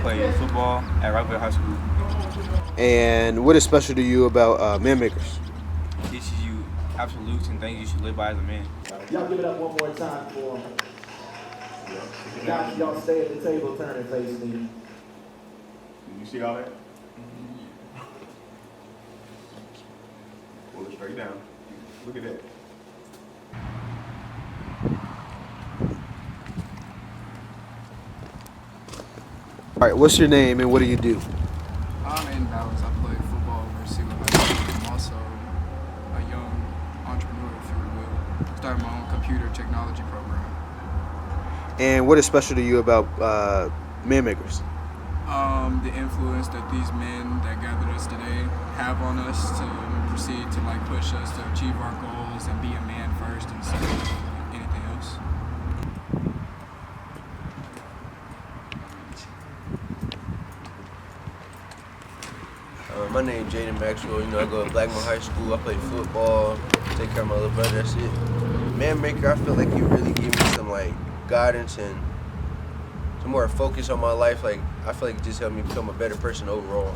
play football at Rockville High School. And what is special to you about Man Makers? It teaches you absolutes and things you should live by as a man. Y'all give it up one more time for him. Guys, y'all stay at the table, turn and face me. Did you see all that? Pull it straight down. Look at that. All right, what's your name and what do you do? I'm Aiden Bowers. I play football for Sealand High School. I'm also a young entrepreneur, if you will. Started my own computer technology program. And what is special to you about Man Makers? The influence that these men that gathered us today have on us to proceed to push us to achieve our goals and be a man first instead of anything else. My name is Jaden Maxwell. I go to Blackmore High School. I play football, take care of my little brother. That's it. Man Maker, I feel like you really give me some guidance and some more focus on my life. I feel like it just helped me become a better person overall.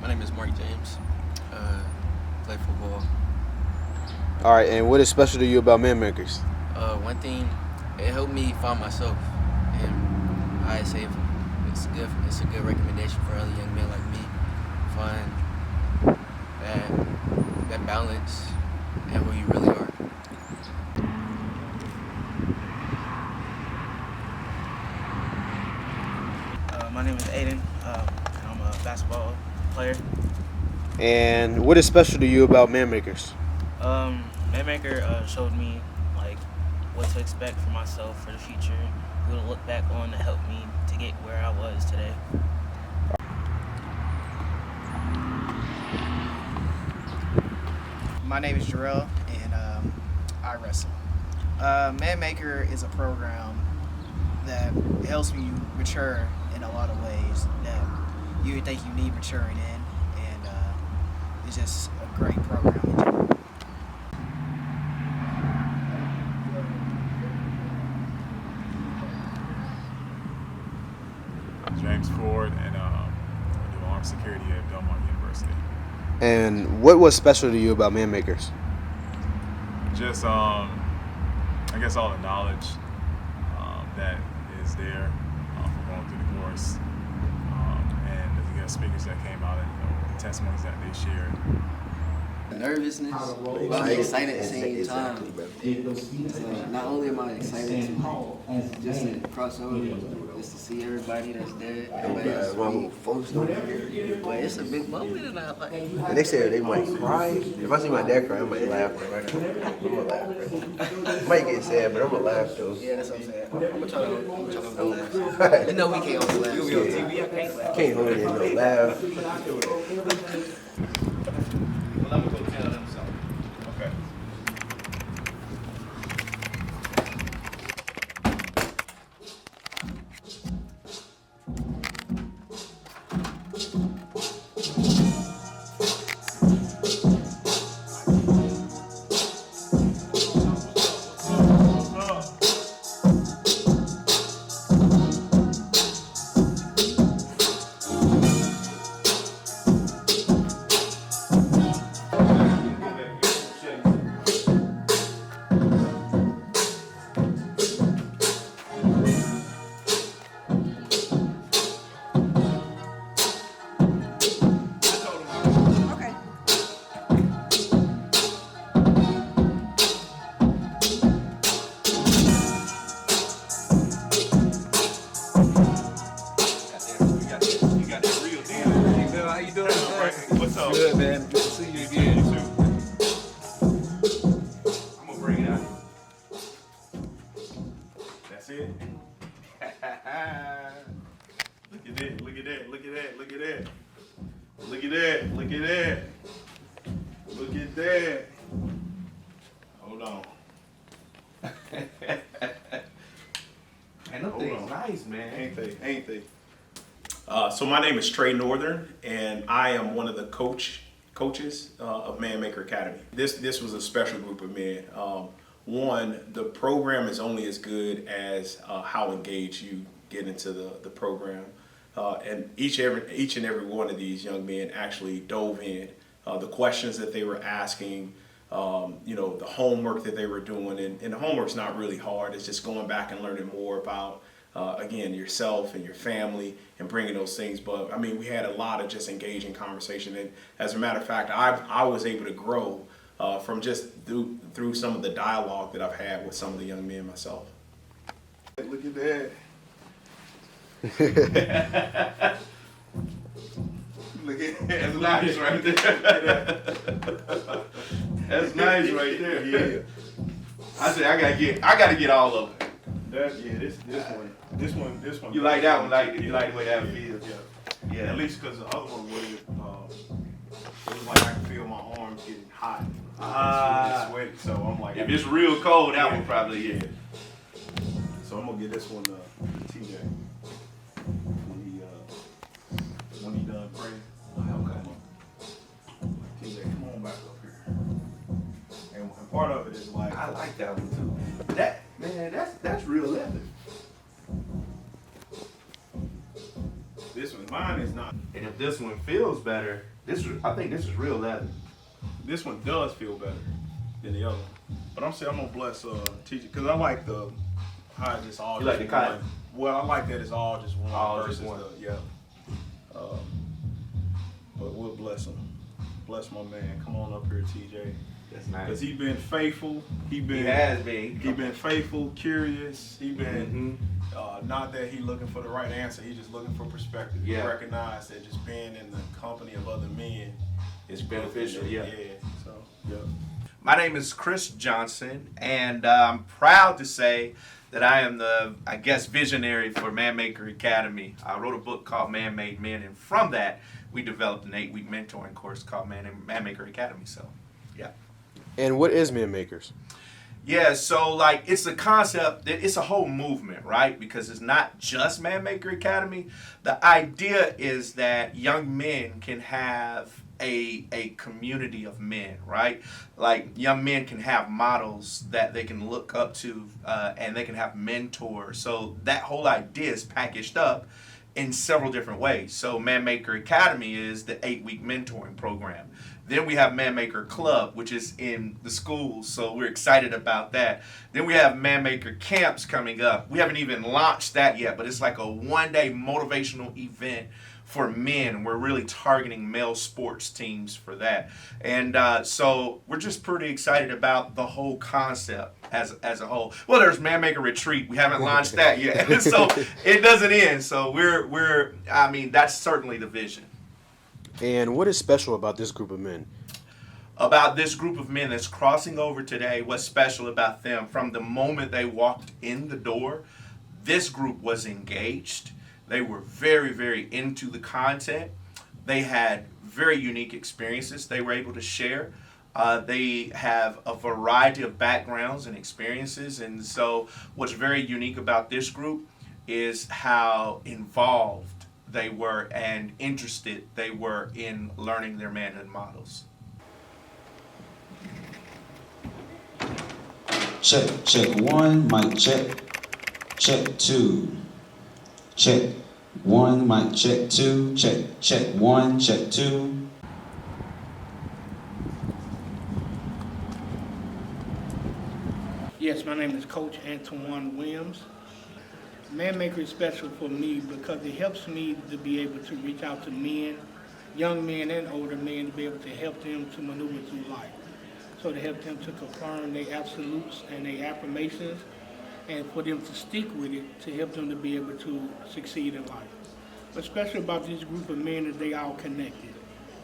My name is Mark James. Play football. All right, and what is special to you about Man Makers? One thing, it helped me find myself, and I say it's good. It's a good recommendation for other young men like me. Find that balance and who you really are. My name is Aiden. And I'm a basketball player. And what is special to you about Man Makers? Manmaker showed me what to expect for myself for the future, who to look back on to help me to get where I was today. My name is Jarrell, and I wrestle. Manmaker is a program that helps me mature in a lot of ways that you would think you need maturing in, and it's just a great program in general. James Ford, and I do armed security at Belmont University. And what was special to you about Man Makers? Just, I guess all the knowledge that is there from going through the course, and the guest speakers that came out and the testimonies that they shared. Nervousness, but I'm excited at the same time. Not only am I excited to just to cross over, just to see everybody that's there, everybody that's sweet, but it's a big moment and I like. And they said they might cry. If I see my dad cry, I might laugh. I'm gonna laugh. I might get sad, but I'm gonna laugh though. Yeah, that's what I'm saying. I'm gonna try to laugh. You know we can't always laugh. You'll be on TV, I can't laugh. Can't hold it in no laugh. Well, I'm gonna go tell them something. Okay. What's up? Good, man. Good to see you again. You too. I'm gonna bring it out. That's it. Look at that, look at that, look at that, look at that. Look at that, look at that. Look at that. Hold on. And them things nice, man. Ain't they? Ain't they? So my name is Trey Northern, and I am one of the coaches of Man Maker Academy. This was a special group of men. one, the program is only as good as how engaged you get into the program. And each and every one of these young men actually dove in. The questions that they were asking, the homework that they were doing, and the homework's not really hard. It's just going back and learning more about, again, yourself and your family and bringing those things. But I mean, we had a lot of just engaging conversation. And as a matter of fact, I was able to grow from just through some of the dialogue that I've had with some of the young men myself. Look at that. Look at that's nice right there. That's nice right there. Yeah. I said I gotta get all of it. This one. You like that one? You like the way that feels? Yeah. At least because the other one it was like I can feel my arms getting hot. Sweaty. So I'm like, if it's real cold, that one probably So I'm gonna get this one to TJ. When he done praying, I'll come up. TJ, come on back up here. And part of it is like, I like that one too. That's real leather. This one, mine is not. And if this one feels better, I think this is real leather. This one does feel better than the other one. But I'm saying I'm gonna bless TJ because I like how it's all. You like the cotton? Well, I like that it's all just one. All versus just one. But we'll bless him. Bless my man. Come on up here, TJ. That's nice. Because he's been faithful. He has been. He been faithful, curious. He been not that he looking for the right answer. He's just looking for perspective. He recognize that just being in the company of other men is beneficial. My name is Chris Johnson, and I'm proud to say that I am the, visionary for ManMaker Academy. I wrote a book called Man Made Men, and from that, we developed an 8-week mentoring course called ManMaker Academy. So, yeah. And what is ManMakers? Yeah, so it's a concept, it's a whole movement, right? Because it's not just ManMaker Academy. The idea is that young men can have a community of men, right? Like young men can have models that they can look up to and they can have mentors. So that whole idea is packaged up in several different ways. So ManMaker Academy is the 8-week mentoring program. Then we have ManMaker Club, which is in the schools, so we're excited about that. Then we have ManMaker Camps coming up. We haven't even launched that yet, but it's like a one-day motivational event for men. We're really targeting male sports teams for that. And so we're just pretty excited about the whole concept as a whole. Well, there's ManMaker Retreat. We haven't launched that yet. So it doesn't end. So that's certainly the vision. And what is special about this group of men? About this group of men that's crossing over today, what's special about them? From the moment they walked in the door, this group was engaged. They were very, very into the content. They had very unique experiences they were able to share. They have a variety of backgrounds and experiences. And so what's very unique about this group is how involved they were and interested they were in learning their manhood models. Check 1, mic check. Check 2. Check 1, mic check 2. Check 1, check 2. Yes, my name is Coach Antoine Williams. ManMaker is special for me because it helps me to be able to reach out to men, young men and older men, to be able to help them to maneuver through life. So to help them to confirm their absolutes and their affirmations, and for them to stick with it, to help them to be able to succeed in life. What's special about this group of men is they all connected.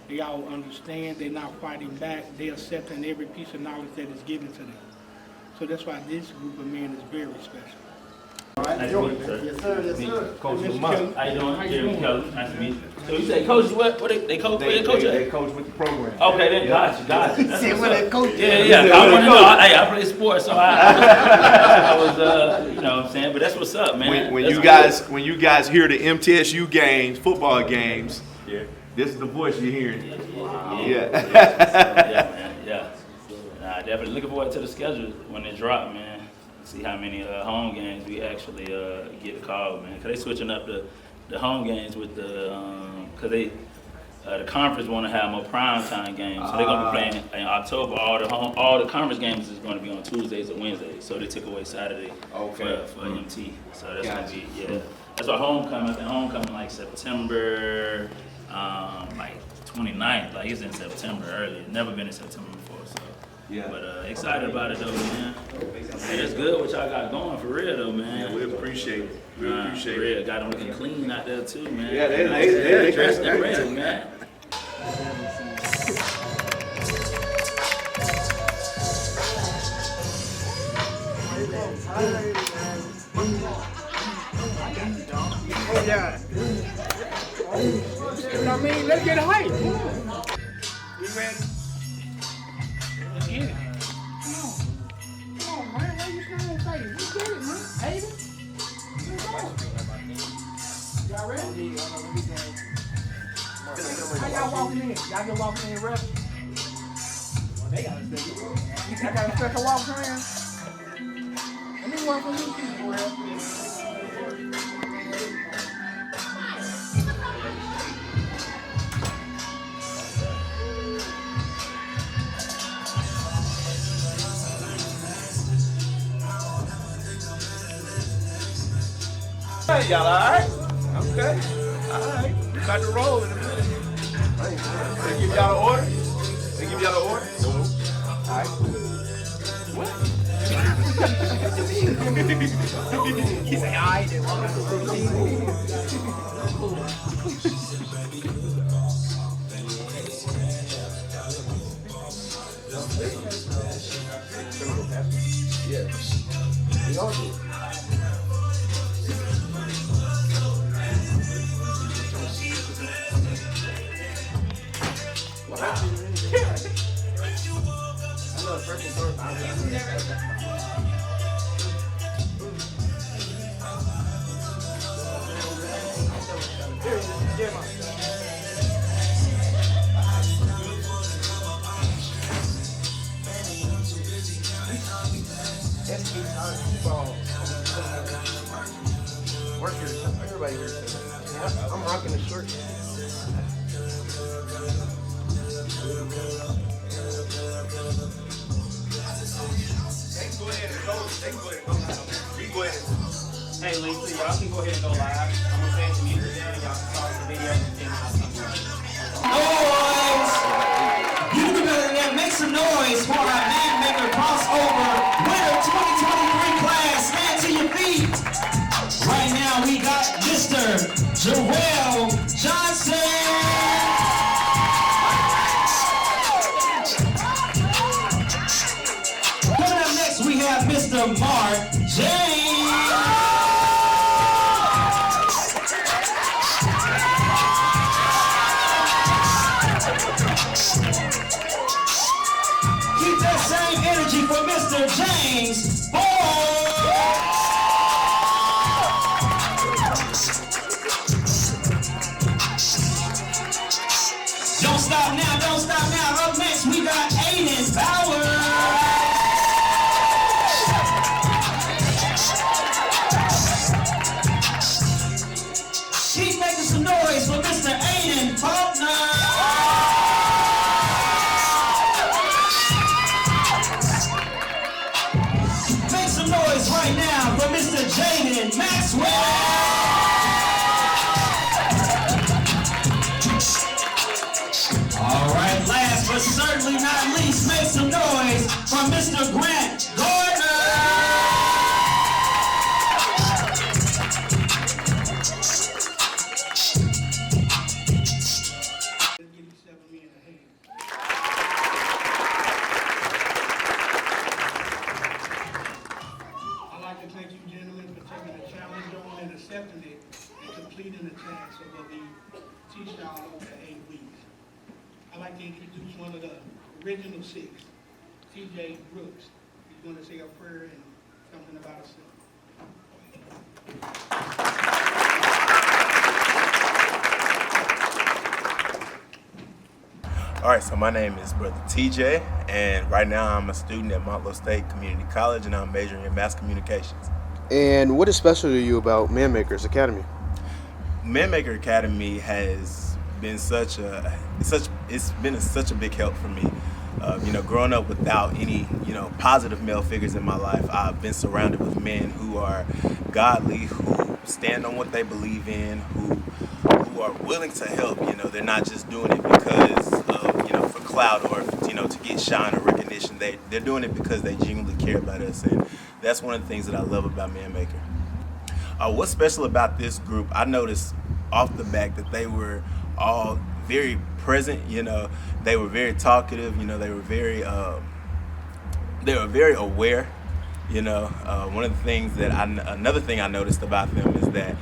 They all understand, they're not fighting back, they're accepting every piece of knowledge that is given to them. So that's why this group of men is very special. Nice to meet you, sir. Yes, sir. Yes, sir. Coach Lamont. How you doing? Jeremy Kelly. Nice to meet you. So you say coach what they coach? They coach with the program. Okay, then got you. See what they coach? Yeah. I want to know. I play sports, so I was, what I'm saying. But that's what's up, man. When you guys hear the MTSU games, football games, this is the voice you're hearing. Yeah, man. Yeah. definitely looking forward to the schedule when it drop, man. See how many home games we actually get to call, man. Cause they switching up the home games with the cause they the conference want to have more primetime games, so they're gonna be playing in October. All the conference games is going to be on Tuesdays or Wednesdays, so they took away Saturday for MT. So that's gonna be That's why homecoming. I think homecoming like September like 29th. Like it's in September early. Never been in September before, so. Yeah. But excited about it though, man. Hey, that's good what y'all got going for real though, man. Yeah, we appreciate it. We appreciate for real. Got them looking clean out there too, man. Yeah, they dressed and ready, man. Yeah. You know what I mean? Let's get a hype. We ready? Let's get it. Come on, man. Why you so excited? We get it, man. Aiden. Y'all ready? How y'all walking in? Y'all just walking in rep? Well, they got a special. I got a special walk around. Let me walk on you, people, Hey, y'all alright? Okay. Alright. We about to roll in a minute. They give y'all the order? They give y'all the order? Alright. What? He say, alright, then Yeah. We all do. Everybody here. I'm rocking the shirt. Hey, Lisa, y'all can go ahead and go live. I'm gonna say some music there, and y'all can start the video and then I'll come back. Noise! You do better than that. Make some noise for our Man Maker crossover winner 2023 class. Stand to your feet. Right now we got Mr. Joel Johnson. Coming up next we have Mr. Mark James. Keep that same energy for Mr. James Don't stop now, don't stop now. Up next we got Aiden Bauer. Keep making some noise for Mr. Aiden Faulkner. Make some noise right now for Mr. Jaden Maxwell. All right, last but certainly not least, make some noise for Mr. Grant Gardner. I'd like to thank you gentlemen for taking the challenge on and accepting it and completing the task of what we teach y'all over the 8 weeks. I'd like to introduce one of the original 6, T.J. Brooks. He's going to say a prayer and something about himself. All right, right, so my name is Brother TJ, and right now I'm a student at Montlow State Community College, and I'm majoring in mass communications. And what is special to you about Manmakers Academy? Manmaker Academy has been such a big help for me. Growing up without any, positive male figures in my life, I've been surrounded with men who are godly, who stand on what they believe in, who are willing to help. They're not just doing it because of, for clout or, to get shine or recognition. They're doing it because they genuinely care about us, and that's one of the things that I love about Manmaker. What's special about this group, I noticed off the back that they were all very present. They were very talkative. They were very aware. One of the things another thing I noticed about them is that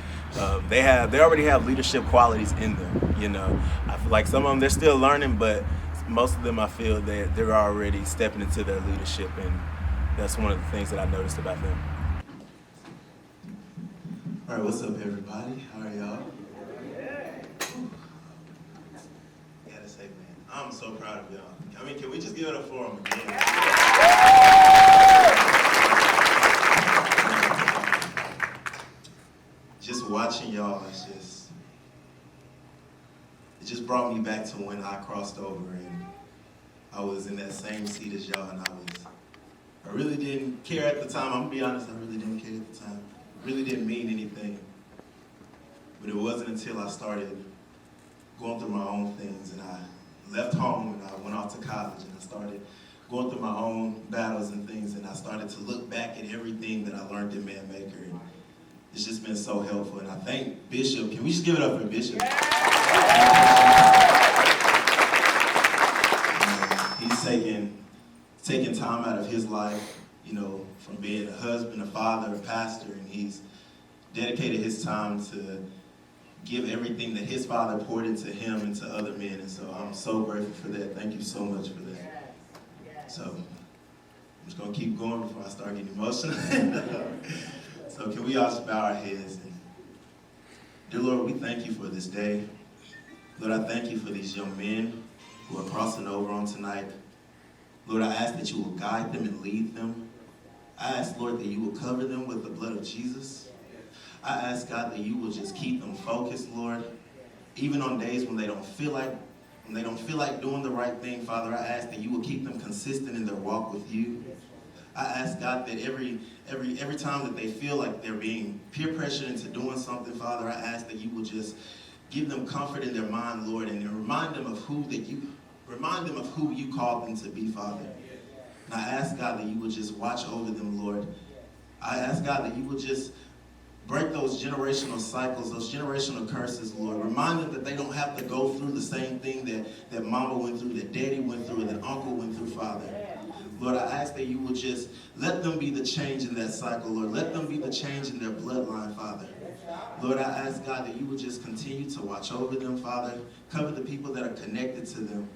they already have leadership qualities in them. I feel like some of them they're still learning, but most of them I feel that they're already stepping into their leadership, and that's one of the things that I noticed about them. All right, what's up, everybody? How are y'all? Gotta say, man, I'm so proud of y'all. Can we just give it up for them again? Just watching y'all, it just brought me back to when I crossed over and I was in that same seat as y'all, and I really didn't care at the time. I'm gonna be honest, I really didn't care at the time. Really didn't mean anything. But it wasn't until I started going through my own things and I left home and I went off to college and I started going through my own battles and things, and I started to look back at everything that I learned in Manmaker. And it's just been so helpful, and I thank Bishop. Can we just give it up for Bishop? He's taking time out of his life, from being a husband, a father, a pastor, and he's dedicated his time to give everything that his father poured into him and to other men, and so I'm so grateful for that. Thank you so much for that. So I'm just gonna keep going before I start getting emotional. So can we all just bow our heads? And dear Lord, we thank you for this day. Lord, I thank you for these young men who are crossing over on tonight. Lord, I ask that you will guide them and lead them. I ask, Lord, that you will cover them with the blood of Jesus. I ask, God, that you will just keep them focused, Lord. Even on days when they don't feel like doing the right thing, Father, I ask that you will keep them consistent in their walk with you. I ask, God, that every time that they feel like they're being peer pressured into doing something, Father, I ask that you will just give them comfort in their mind, Lord, and remind them of who you called them to be, Father. And I ask, God, that you would just watch over them, Lord. I ask, God, that you would just break those generational cycles, those generational curses, Lord. Remind them that they don't have to go through the same thing that Mama went through, that Daddy went through, that Uncle went through, Father. Lord, I ask that you would just let them be the change in that cycle, Lord. Let them be the change in their bloodline, Father. Lord, I ask, God, that you would just continue to watch over them, Father. Cover the people that are connected to them.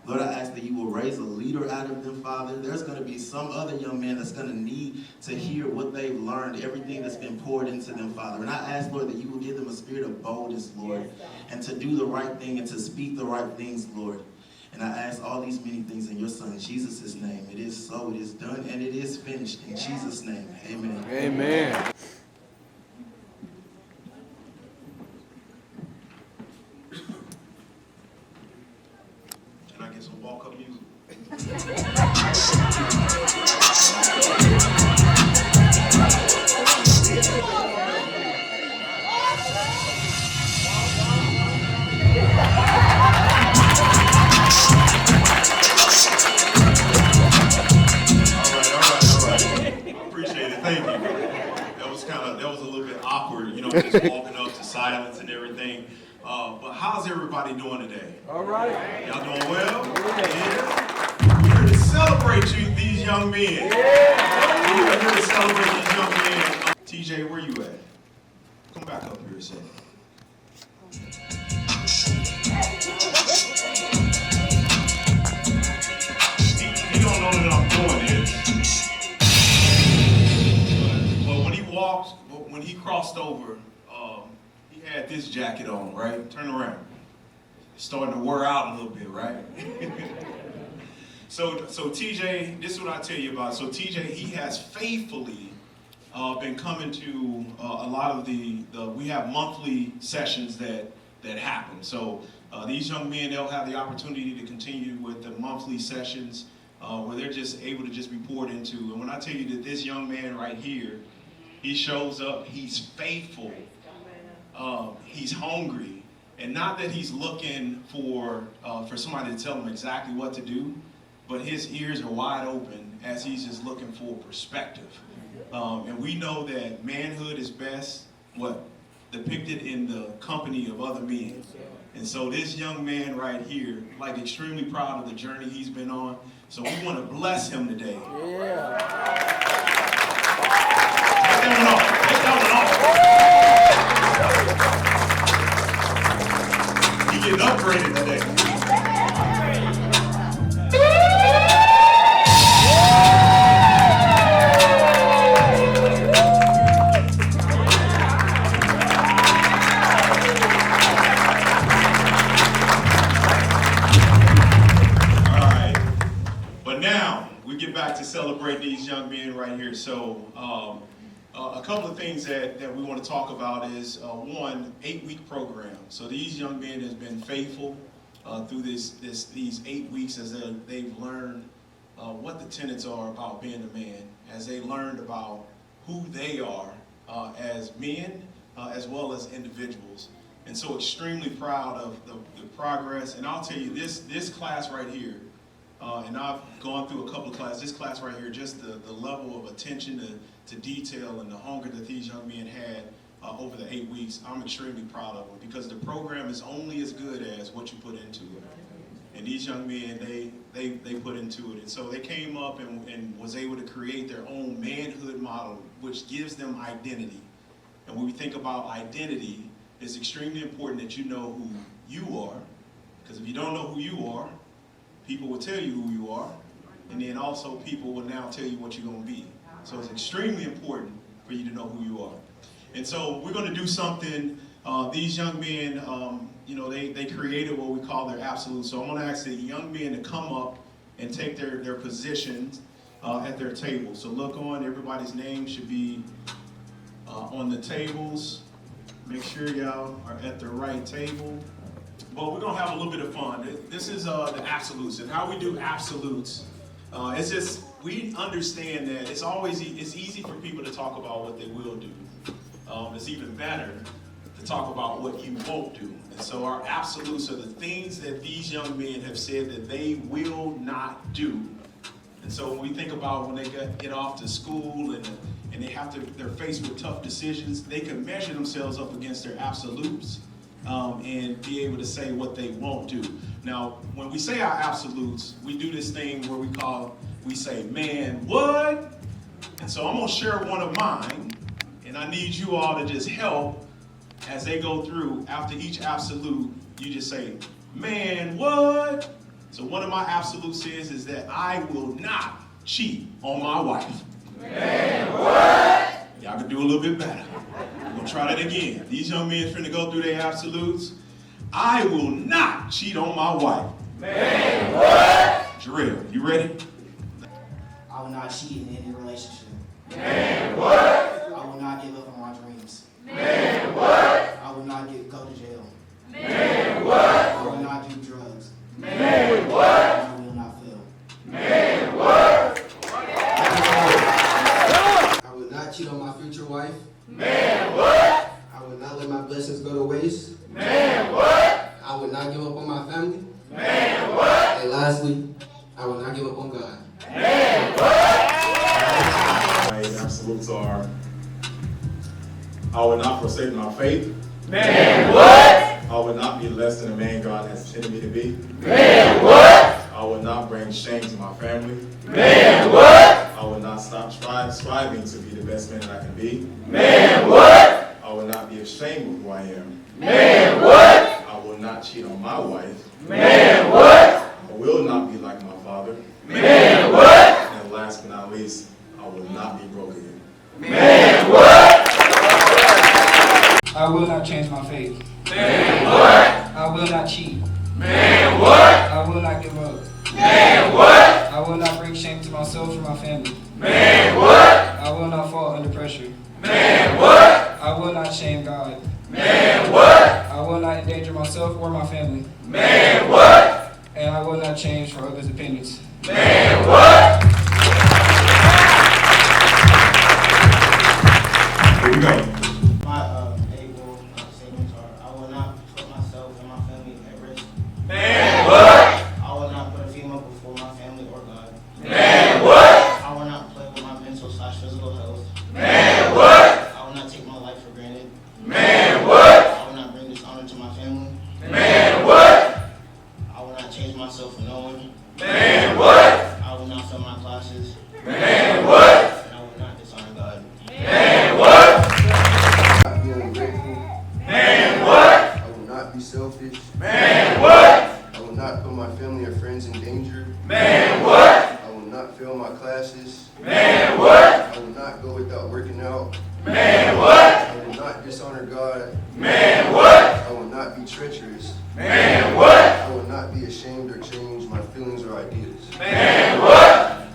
Lord, I ask that you will raise a leader out of them, Father. There's going to be some other young man that's going to need to hear what they've learned, everything that's been poured into them, Father. And I ask, Lord, that you will give them a spirit of boldness, Lord, and to do the right thing and to speak the right things, Lord. And I ask all these many things in your Son, Jesus' name. It is so, it is done, and it is finished. In Jesus' name, amen. Amen. Can I get some walk-up music? Just walking up to silence and everything. But how's everybody doing today? All right. Y'all doing well? Yeah. We're here to celebrate these young men. Yeah. We're here to celebrate these young men. TJ, where you at? Come back up here a second. He don't know that I'm doing this. But when he crossed over, he had this jacket on, right? Turn around. starting to wear out a little bit, right? So TJ, this is what I tell you about. So TJ, he has faithfully been coming to a lot of we have monthly sessions that happen. So these young men, they'll have the opportunity to continue with the monthly sessions where they're just able to just be poured into. And when I tell you that this young man right here, he shows up, he's faithful, he's hungry, and not that he's looking for somebody to tell him exactly what to do, but his ears are wide open as he's just looking for perspective. And we know that manhood is best depicted in the company of other men. And so this young man right here, like, extremely proud of the journey he's been on. So we want to bless him today. Yeah. Take that one off. Take that one off. He getting upgraded today. Back to celebrate these young men right here. So a couple of things that we want to talk about is one, 8-week program. So these young men have been faithful through these 8 weeks as they've learned what the tenets are about being a man, as they learned about who they are as men as well as individuals. And so extremely proud of the progress. And I'll tell you, this class right here, and I've gone through a couple of classes. This class right here, just the level of attention to detail and the hunger that these young men had over the 8 weeks, I'm extremely proud of them, because the program is only as good as what you put into it. And these young men, they put into it. And so they came up and was able to create their own manhood model, which gives them identity. And when we think about identity, it's extremely important that you know who you are, because if you don't know who you are, people will tell you who you are, and then also people will now tell you what you're going to be. So it's extremely important for you to know who you are. And so we're going to do something. These young men, they created what we call their absolute. So I'm going to ask the young men to come up and take their positions at their table. So look on, everybody's name should be on the tables. Make sure y'all are at the right table. But we're going to have a little bit of fun. This is the absolutes. And how we do absolutes, it's just, we understand that it's easy for people to talk about what they will do. It's even better to talk about what you won't do. And so our absolutes are the things that these young men have said that they will not do. And so when we think about when they get off to school and they're faced with tough decisions, they can measure themselves up against their absolutes. And be able to say what they won't do. Now, when we say our absolutes, we do this thing where we say, man, what? And so I'm going to share one of mine, and I need you all to just help as they go through. After each absolute, you just say, man, what? So one of my absolutes is that I will not cheat on my wife. Man, what? Y'all can do a little bit better. We're going to try that again. These young men finna go through their absolutes. I will not cheat on my wife. Man, what? Jarrell, you ready? I will not cheat in any relationship. Man, what? I will not give up on my dreams. Man, what? I will not go to jail. Man, what? I will not do drugs. Man, what? I will not fail. Man, what? I will not cheat on my future wife. Man, what? I will not let my blessings go to waste. Man, what? I will not give up on my family. Man, what? And lastly, I will not give up on God. Man, what? My absolutes are, I will not forsake my faith. Man, what? I will not be less than the man God has intended me to be. Man, what? I will not bring shame to my family. Man, what? I will not stop striving to be the best man that I can be. Man, what? I will not be ashamed of who I am. Man, what? I will not cheat on my wife. Man, what? I will not be like my father. Man, what? And last but not least, I will not be broke again. Man, what? I will not change my faith. Man, what? I will not cheat. Man, what? I will not shame God. Man, what? I will not endanger myself or my family. Man, what? And I will not change for others' opinions. Man, what? Here we go. My able statements are: I will not put myself and my family at risk. Man, what? I will not put a female before my family or God. Man, what? I will not play with my mental/physical health. Man, what? I will not take my life for granted. Man, what? I will not bring dishonor to my family. Man, what? I will not change myself for no one. Man, what? I will not fail my classes. Man, what? And I will not dishonor God. Man, what? Not be ungrateful. Man, what? I will not be selfish. Man, what? I will not put my family or friends in danger. Man, what? I will not fail my classes. Man, what? I will not go without working out. Man, what? I will not dishonor God. Man, what? I will not be treacherous. Man, what? I will not be ashamed or change my feelings or ideas. Man, what?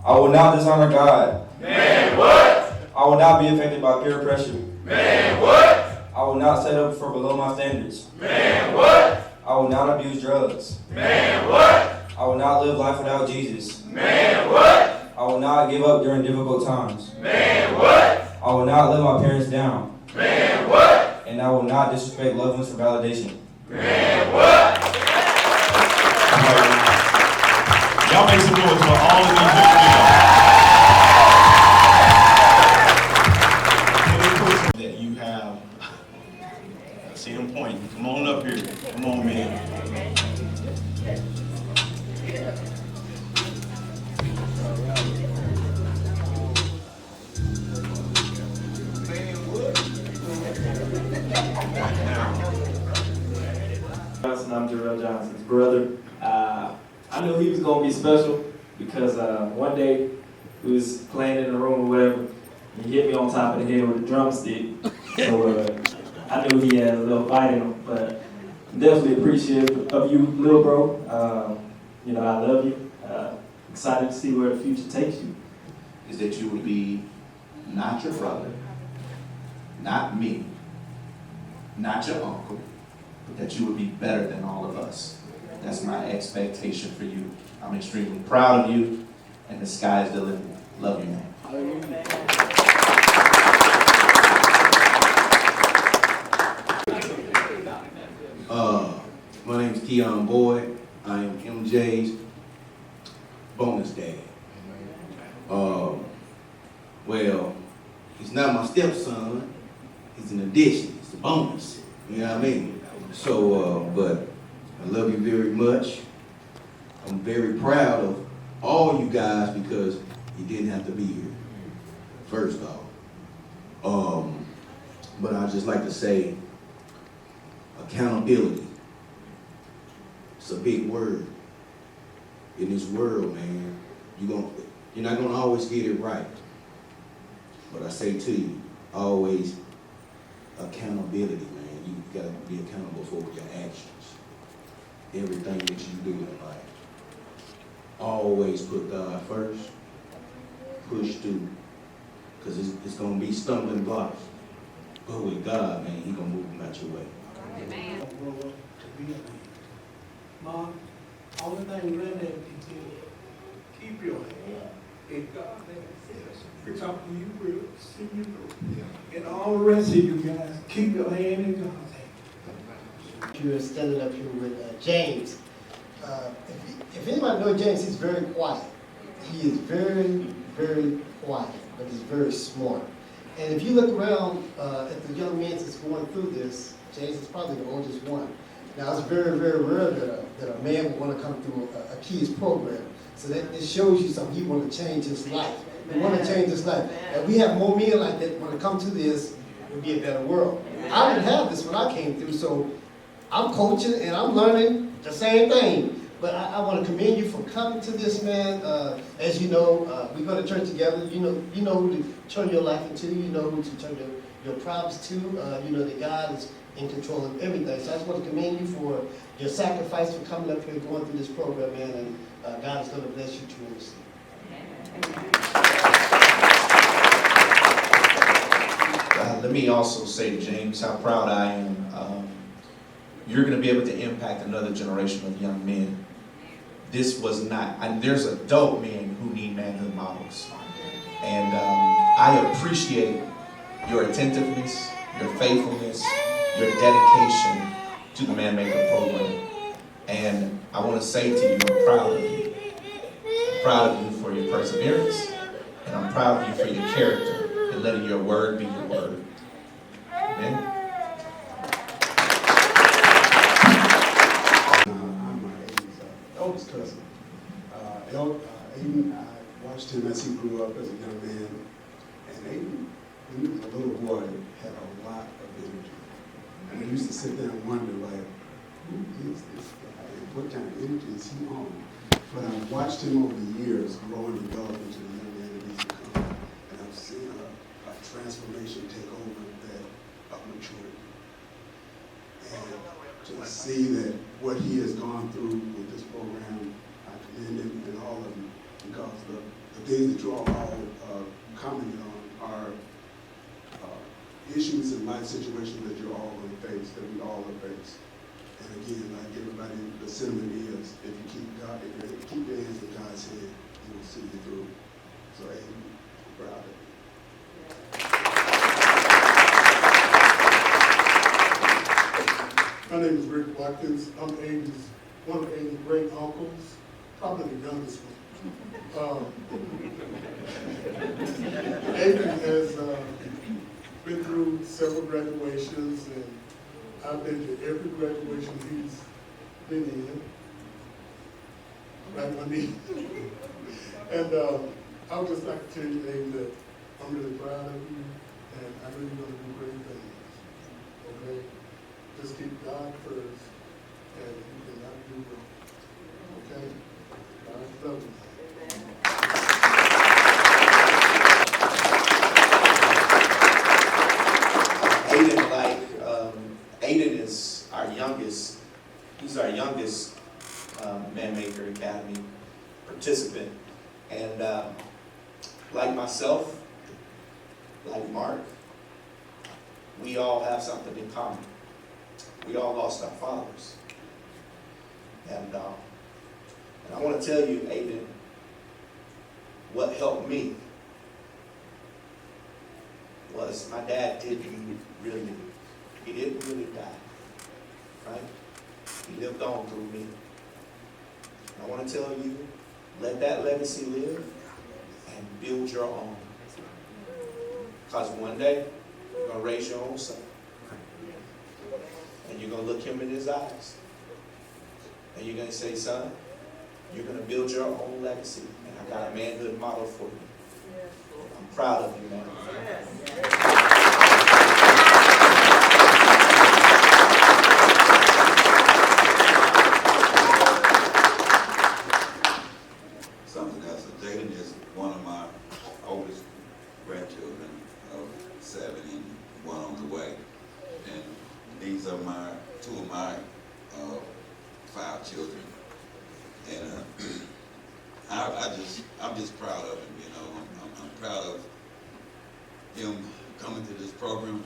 I will not dishonor God. Man, what? I will not be affected by peer pressure. Man, what? I will not settle for below my standards. Man, what? I will not abuse drugs. Man, what? I will not live life without Jesus. Man, what? I will not give up during difficult times. Man, what? I will not let my parents down. Man, what? And I will not disrespect loved ones for validation. Man, what? Y'all make some noise for all of these young men. That you have. I see him pointing. Come on up here. Come on, man. I'm Jarrell Johnson's brother. I knew he was going to be special because one day we was playing in the room or whatever, and he hit me on top of the head with a drumstick. So I knew he had a little fight in him, but I'm definitely appreciative of you, little bro. You know, I love you. Excited to see where the future takes you. Is that you would be not your brother, not me, not your uncle, but that you would be better than all of us. That's my expectation for you. I'm extremely proud of you, and the sky is the limit. Love you, man. My name is Keon Boyd. I am MJ's bonus dad. Well, he's not my stepson. He's an addition. It's a bonus. You know what I mean? So, but I love you very much. I'm very proud of all you guys because you didn't have to be here, first off. But I'd just like to say accountability. It's a big word. In this world, man, you're not gonna always get it right. But I say to you, always accountability, man. You gotta be accountable for your actions. Everything that you do in life. Always put God first. Push through. Because it's gonna be stumbling blocks. But with God, man, He gonna move them out your way. Amen. Mom, only thing really to do, keep your hand in God's hands. Talk to you real, see you through. And all the rest of you guys, keep your hand in God's hands. You're standing up here with James. If anybody knows James, he's very quiet. He is very, very quiet, but he's very smart. And if you look around at the young men that's going through this, James is probably the oldest one. Now, it's very, very rare that a man would want to come through a KIDS program. So that it shows you something. He want to change his life. He want to change his life. And we have more men like that want to come to this, it would be a better world. I didn't have this when I came through, so I'm coaching and I'm learning the same thing. But I want to commend you for coming to this, man. As you know, we go to church together. You know who to turn your life into. You know who to turn your problems to. You know that God is in control of everything. So I just want to commend you for your sacrifice for coming up here, going through this program, man. And God is going to bless you tremendously. let me also say to James how proud I am. You're going to be able to impact another generation of young men. This was not, there's adult men who need manhood models. And I appreciate your attentiveness, your faithfulness, your dedication to the Man-Maker program. And I want to say to you, I'm proud of you. I'm proud of you for your perseverance, and I'm proud of you for your character and letting your word be your word. Amen. I'm my oldest cousin. Aiden, I watched him as he grew up as a young man, and Aiden, when he was a little boy, had a lot of energy. And I used to sit there and wonder, like, who is this guy? And what kind of energy is he on? But I've watched him over the years grow and develop into the young man that he's become. And I've seen a transformation take over that of maturity. And to see that what he has gone through with this program, I commend him and all of them, because the things that you all commented on are issues in life situations that you're all going to face, that we all have faced. And again, like everybody, the sentiment is, if you keep your hands in God's hand, He will see you through. So, I'm proud of you. My name is Rick Watkins. I'm one of Aiden's great uncles, probably the youngest one. Aiden has been through several graduations, and I've been to every graduation he's been in, right my knee. And I would just like to tell you, Aiden, that I'm really proud of you, and I know you're going to do great things, okay? Just keep God first, and you cannot do wrong, okay? God love you. Aiden is our youngest, he's our youngest Man-Maker Academy participant. And like myself, like Mark, we all have something in common. We all lost our fathers. And I want to tell you, Aiden, what helped me was my dad didn't really die, right? He lived on through me. And I want to tell you, let that legacy live and build your own. Because one day, you're going to raise your own son. And you're going to look him in his eyes. And you're going to say, son, you're going to build your own legacy. And I got a manhood model for you. I'm proud of you, man. Something else. Jaden is one of my oldest grandchildren of 7 and 1 on the way. And these are two of my 5 children. And I'm just proud of him, you know. I'm proud of him coming to this program.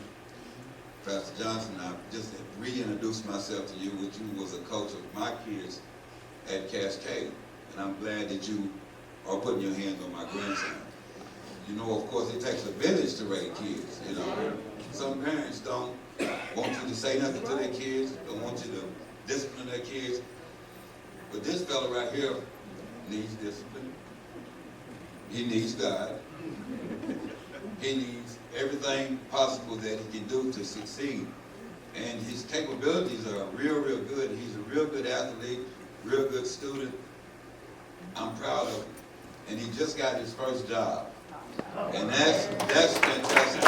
Pastor Johnson, I just reintroduced myself to you, which you was a coach of my kids at Cascade. And I'm glad that you are putting your hands on my grandson. You know, of course, it takes a village to raise kids, you know. Some parents don't want you to say nothing to their kids, don't want you to discipline their kids. But this fella right here needs discipline. He needs God. He needs everything possible that he can do to succeed. And his capabilities are real, real good. He's a real good athlete, real good student. I'm proud of him. And he just got his first job. And that's fantastic.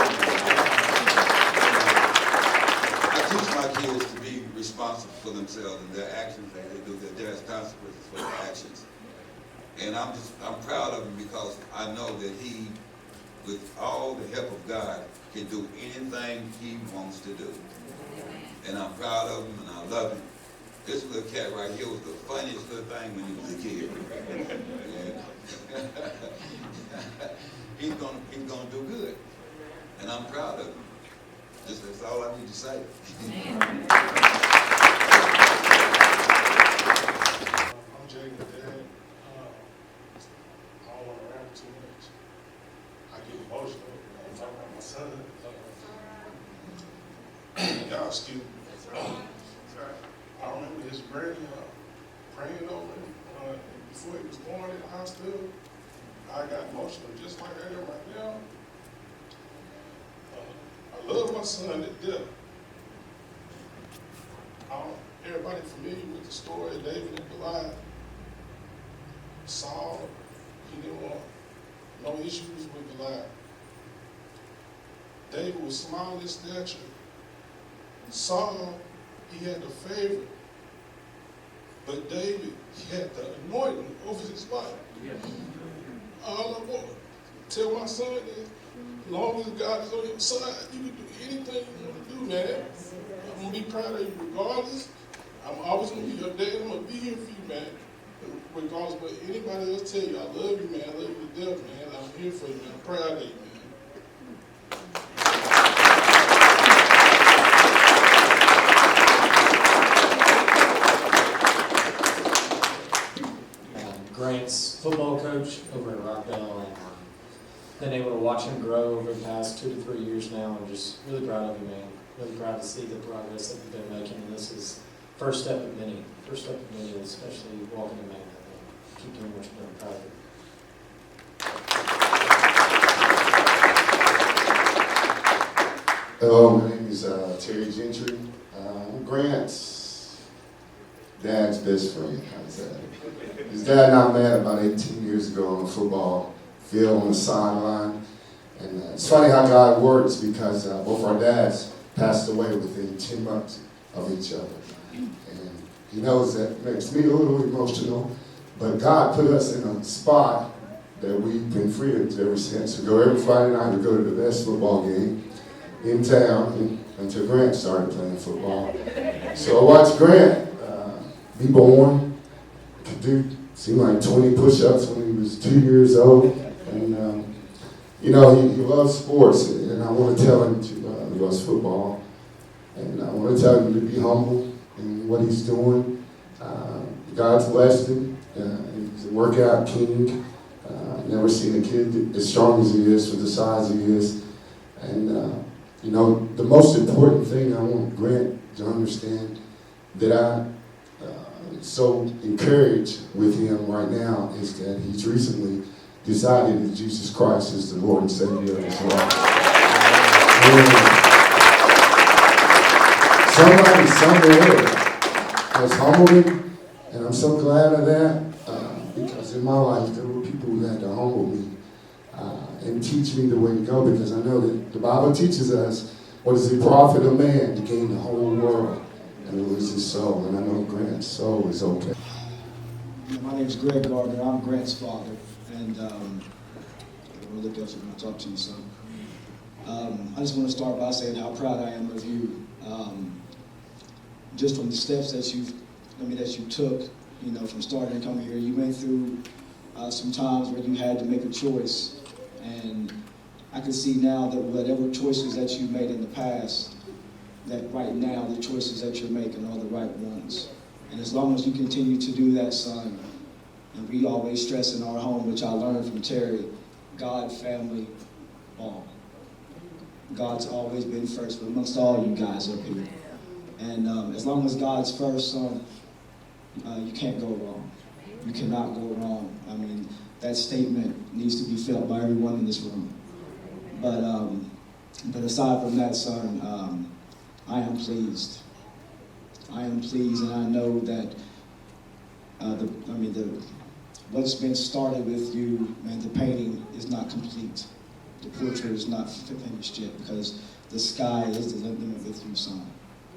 I teach my kids to be responsible for themselves and their actions that they do. That there's consequences for their actions. And I'm proud of him because I know that he, with all the help of God, can do anything he wants to do. And I'm proud of him and I love him. This little cat right here was the funniest little thing when he was a kid. he's gonna do good. And I'm proud of him. That's all I need to say. I'm Jaden, Dad. I don't want to ramble too much. I get emotional when I talk about my son. Y'all excuse me. I remember his granny praying over him before he was born in the hospital. I got emotional just like I am right now. I love my son to death. Everybody familiar with the story of David and Goliath. Saul, he didn't want no issues with Goliath. David was small in stature. Saul, he had the favor. But David, he had the anointing over his life. All I want to tell my son is, as long as God is on your side, you can do anything you want to do, man. I'm going to be proud of you regardless. I'm always going to be your dad. I'm going to be here for you, man. Regardless of what anybody else tell you, I love you, man. I love you to death, man. I'm here for you, man. I'm proud of you, man. Grant's football coach over at Rockdale, and been able to watch him grow over the past 2 to 3 years now. I'm just really proud of him, man. Really proud to see the progress that we've been making. And this is first step of many, especially walking in man. Keep doing what you're doing. Proud of you. Hello, my name is Terry Gentry. I'm Grant's dad's best friend. How's that? His dad and I met about 18 years ago on the football field on the sideline. And it's funny how God works because both our dads passed away within 10 months of each other. And he knows that makes me a little emotional, but God put us in a spot that we've been friends ever since. We go every Friday night, we go to the best football game in town until Grant started playing football. So I watched Grant be born, could do, seemed like 20 push-ups when he was 2 years old. And, you know, he loves sports, and I want to tell him he loves football. And I want to tell him to be humble in what he's doing. God's blessed him. He's a workout king. Never seen a kid as strong as he is for the size he is. And, you know, the most important thing I want Grant to understand that I'm so encouraged with him right now is that he's recently decided that Jesus Christ is the Lord and Savior of his life. Somebody somewhere has humbled him, and I'm so glad of that because in my life there were people who had to humble me and teach me the way to go, because I know that the Bible teaches us what is the profit of man to gain the whole world and lose his soul. And I know Grant's soul is okay. My name is Greg Gardner. I'm Grant's father, and we'll look up so I'm going to talk to you some. I just want to start by saying how proud I am of you, just from the steps that you took, you know, from starting to come here. You went through some times where you had to make a choice, and I can see now that whatever choices that you made in the past, that right now the choices that you're making are the right ones. And as long as you continue to do that, son, and we always stress in our home, which I learned from Terry, God, family, all. God's always been first amongst all you guys up here. And as long as God's first, son, you can't go wrong. You cannot go wrong. I mean, that statement needs to be felt by everyone in this room. But aside from that, son, I am pleased. I am pleased, and I know that what's been started with you, man, the painting is not complete. The portrait is not finished yet, because the sky is the limit with you, son.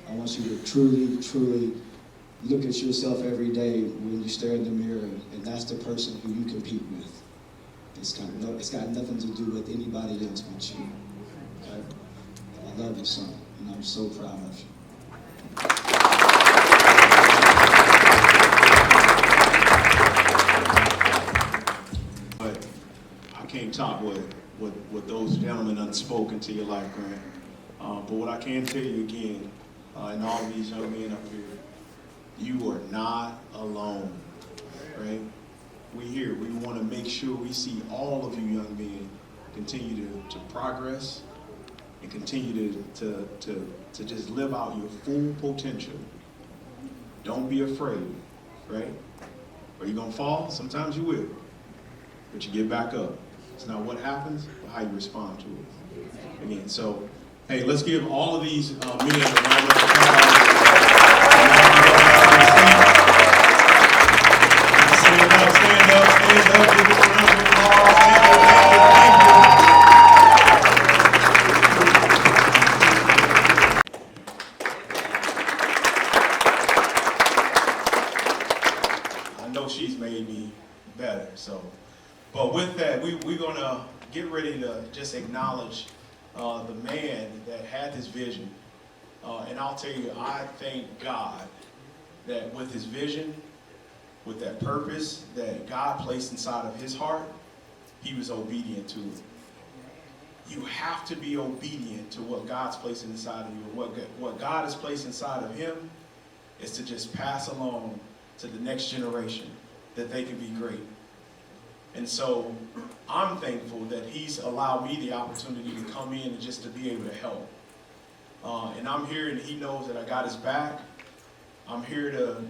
I want you to truly, truly look at yourself every day when you stare in the mirror, and that's the person who you compete with. It's got nothing to do with anybody else but you. Okay? I love you, son, and I'm so proud of you. But I can't top what those gentlemen done spoke into your life, Grant. But what I can tell you again, and all of these young men up here, you are not alone, right? We here, we want to make sure we see all of you young men continue to progress and continue to just live out your full potential. Don't be afraid, right? Are you gonna fall? Sometimes you will, but you get back up. It's not what happens, but how you respond to it. Again, so, hey, let's give all of these men a round of applause. Stand up, stand up, stand up. Give us a round of applause. Thank you, thank you, thank you. I know she's made me better, so. But with that, we're gonna get ready to just acknowledge the man that had this vision. And I'll tell you, I thank God that with his vision, with that purpose that God placed inside of his heart, he was obedient to it. You have to be obedient to what God's placed inside of you. What God has placed inside of him is to just pass along to the next generation that they can be great. And so I'm thankful that he's allowed me the opportunity to come in and just to be able to help. And I'm here, and he knows that I got his back. I'm here to,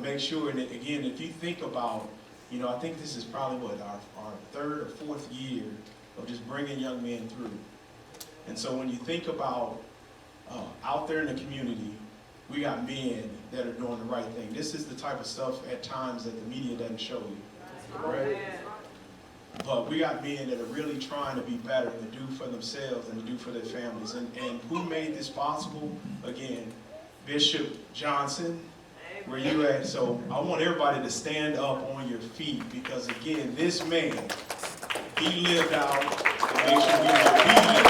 make sure. And again, if you think about, I think this is probably our third or fourth year of just bringing young men through. And so when you think about out there in the community, we got men that are doing the right thing. This is the type of stuff at times that the media doesn't show you, right? But we got men that are really trying to be better and to do for themselves and to do for their families. And who made this possible? Again, Bishop Johnson, where you at? So I want everybody to stand up on your feet, because again, this man, he lived out to make sure we were obedient.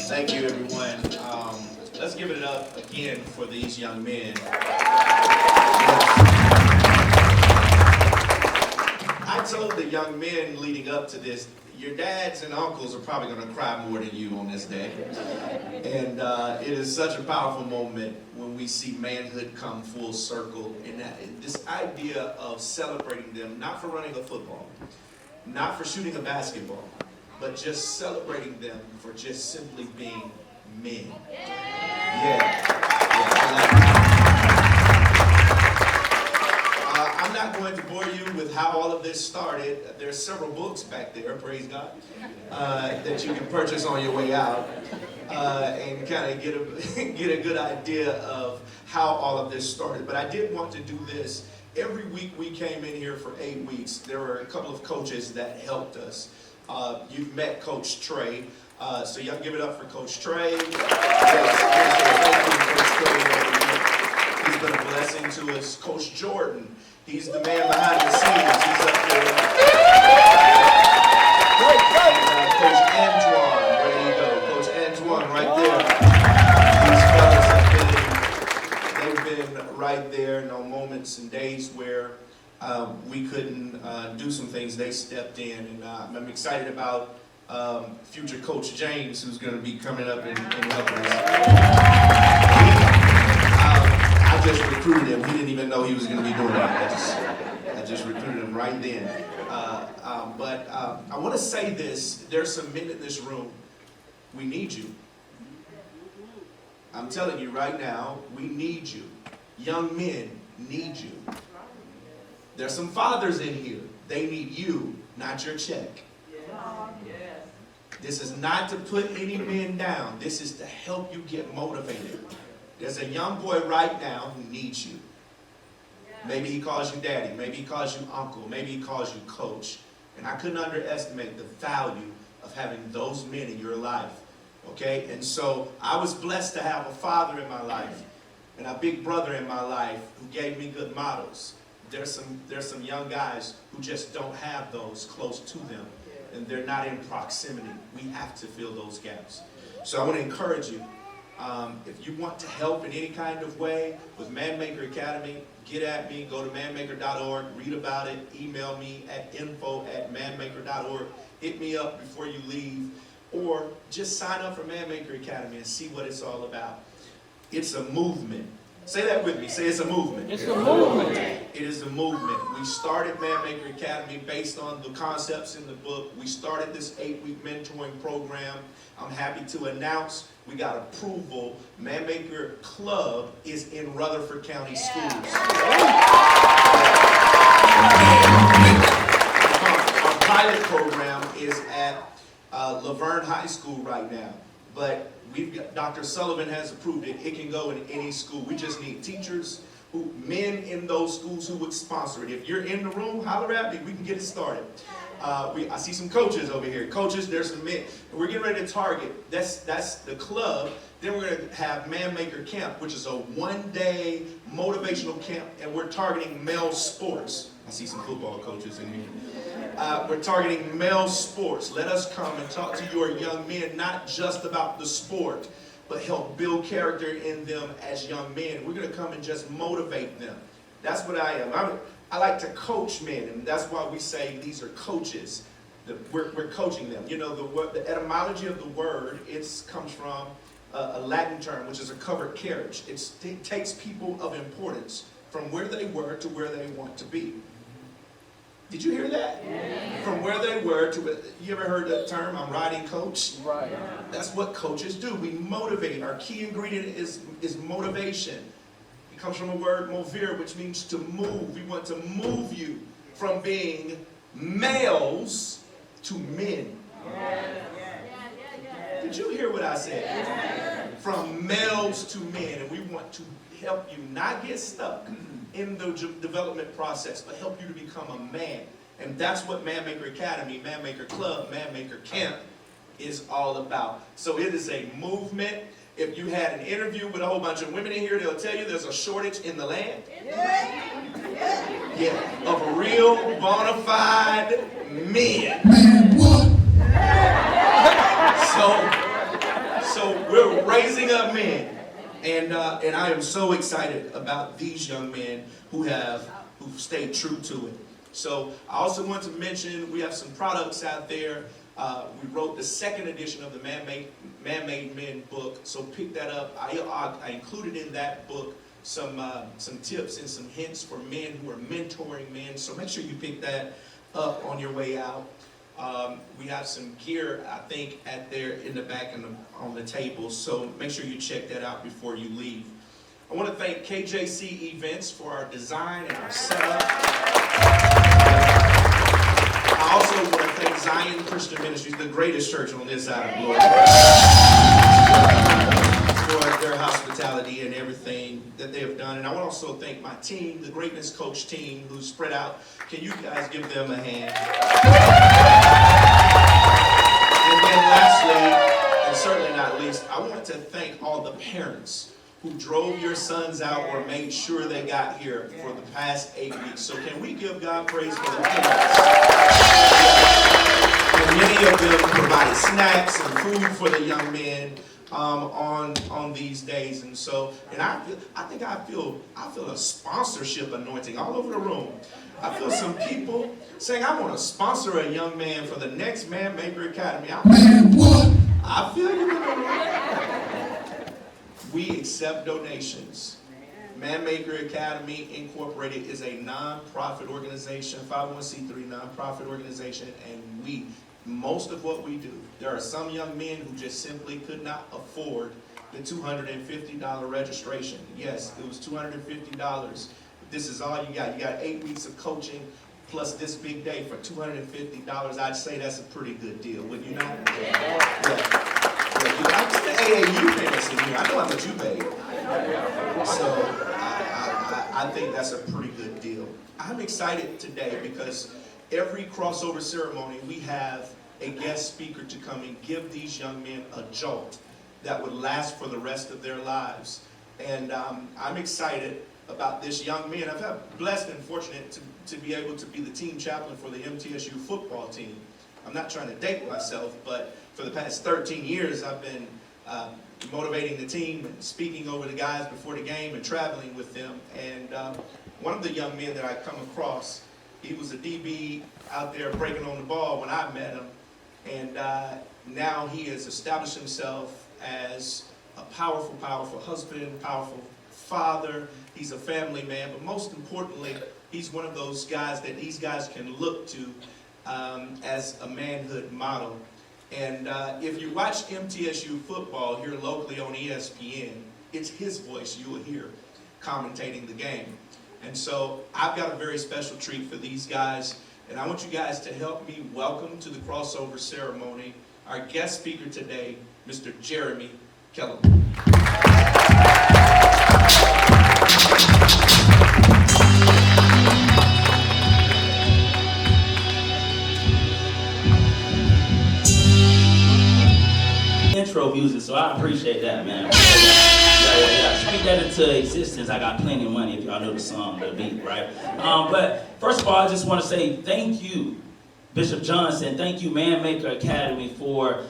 Thank you, everyone. Let's give it up again for these young men. I told the young men leading up to this, your dads and uncles are probably going to cry more than you on this day. And it is such a powerful moment when we see manhood come full circle. And this idea of celebrating them, not for running a football, not for shooting a basketball, but just celebrating them for just simply being men. I'm not going to bore you with how all of this started. There's several books back there, praise God, that you can purchase on your way out and kind of get a good idea of how all of this started. But I did want to do this. Every week we came in here for 8 weeks. There were a couple of coaches that helped us. You've met Coach Trey. So y'all give it up for Coach Trey. He's been a blessing to us. Coach Jordan, he's the man behind the scenes. He's up there. And Coach Antoine, where do you go? Coach Antoine, right there. These fellas they've been right there. No moments and days where we couldn't do some things. They stepped in, and I'm excited about future Coach James, who's going to be coming up and helping us. I just recruited him. He didn't even know he was going to be doing that. I just recruited him right then. But I want to say this. There's some men in this room. We need you. I'm telling you right now, we need you. Young men need you. There's some fathers in here. They need you, not your check. This is not to put any men down. This is to help you get motivated. There's a young boy right now who needs you. Maybe he calls you daddy. Maybe he calls you uncle. Maybe he calls you coach. And I couldn't underestimate the value of having those men in your life. Okay? And so I was blessed to have a father in my life and a big brother in my life who gave me good models. There's some young guys who just don't have those close to them, and they're not in proximity. We have to fill those gaps. So I want to encourage you. If you want to help in any kind of way with ManMaker Academy, get at me, go to manmaker.org, read about it, email me at info@manmaker.org, hit me up before you leave, or just sign up for ManMaker Academy and see what it's all about. It's a movement. Say that with me. Say it's a movement. It's a movement. It is a movement. We started ManMaker Academy based on the concepts in the book. We started this 8-week mentoring program. I'm happy to announce we got approval. ManMaker Club is in Rutherford County Schools. Our pilot program is at Laverne High School right now. But Dr. Sullivan has approved it. It can go in any school. We just need teachers, men in those schools who would sponsor it. If you're in the room, holler at me. We can get it started. I see some coaches over here. Coaches, there's some men. We're getting ready to target. That's the club. Then we're going to have ManMaker Camp, which is a one-day motivational camp, and we're targeting male sports. I see some football coaches in here. We're targeting male sports. Let us come and talk to your young men, not just about the sport, but help build character in them as young men. We're going to come and just motivate them. That's what I am. I like to coach men, and that's why we say these are coaches. We're coaching them. You know, the etymology of the word, it comes from a Latin term, which is a covered carriage. It takes people of importance from where they were to where they want to be. Did you hear that? Yeah. From where they were to, you ever heard that term, I'm riding coach? Right. That's what coaches do. We motivate. Our key ingredient is motivation. It comes from the word movir, which means to move. We want to move you from being males to men. Did you hear what I said? From males to men. And we want to help you not get stuck in the development process, but help you to become a man. And that's what ManMaker Academy, ManMaker Club, ManMaker Camp is all about. So it is a movement. If you had an interview with a whole bunch of women in here, they'll tell you there's a shortage in the land. Yeah, of real bona fide men. Man, what? So we're raising up men. And I am so excited about these young men who've stayed true to it. So I also want to mention we have some products out there. We wrote the second edition of the Man-Made Men book, so pick that up. I included in that book some tips and some hints for men who are mentoring men. So make sure you pick that up on your way out. We have some gear, I think, in the back and on the table. So make sure you check that out before you leave. I want to thank KJC Events for our design and our setup. I also want to thank Zion Christian Ministries, the greatest church on this side of Florida, for their hospitality and everything that they have done. And I want to also thank my team, the Greatness Coach team, who's spread out. Can you guys give them a hand? And then lastly, and certainly not least, I want to thank all the parents who drove your sons out or made sure they got here for the past 8 weeks. So can we give God praise for the parents? And many of them provided snacks and food for the young men on these days. And so, and I feel a sponsorship anointing all over the room. I feel some people saying, I want to sponsor a young man for the next ManMaker Academy. Man, what? I feel you. We accept donations. ManMaker Academy Incorporated is a non-profit organization, 501c3 non-profit organization, and most of what we do, there are some young men who just simply could not afford the $250 registration. Yes, it was $250. This is all you got. You got 8 weeks of coaching plus this big day for $250. I'd say that's a pretty good deal, wouldn't you know? Yeah. I'm to the AAU parents in here. I know how much you paid. So I think that's a pretty good deal. I'm excited today because every crossover ceremony we have a guest speaker to come and give these young men a jolt that would last for the rest of their lives. And I'm excited about this young man. I've been blessed and fortunate to be able to be the team chaplain for the MTSU football team. I'm not trying to date myself, but for the past 13 years, I've been motivating the team and speaking over the guys before the game and traveling with them. And one of the young men that I come across, he was a DB out there breaking on the ball when I met him. And now he has established himself as a powerful, powerful husband, powerful father. He's a family man, but most importantly, he's one of those guys that these guys can look to as a manhood model. And if you watch MTSU football here locally on ESPN, it's his voice you will hear commentating the game. And so I've got a very special treat for these guys, and I want you guys to help me welcome to the crossover ceremony our guest speaker today, Mr. Jeremy Kellum. Intro music, so I appreciate that, man. Yeah. Speak that into existence. I got plenty of money if y'all know the song, the beat, right? But first of all, I just want to say thank you, Bishop Johnson. Thank you, Manmaker Academy, for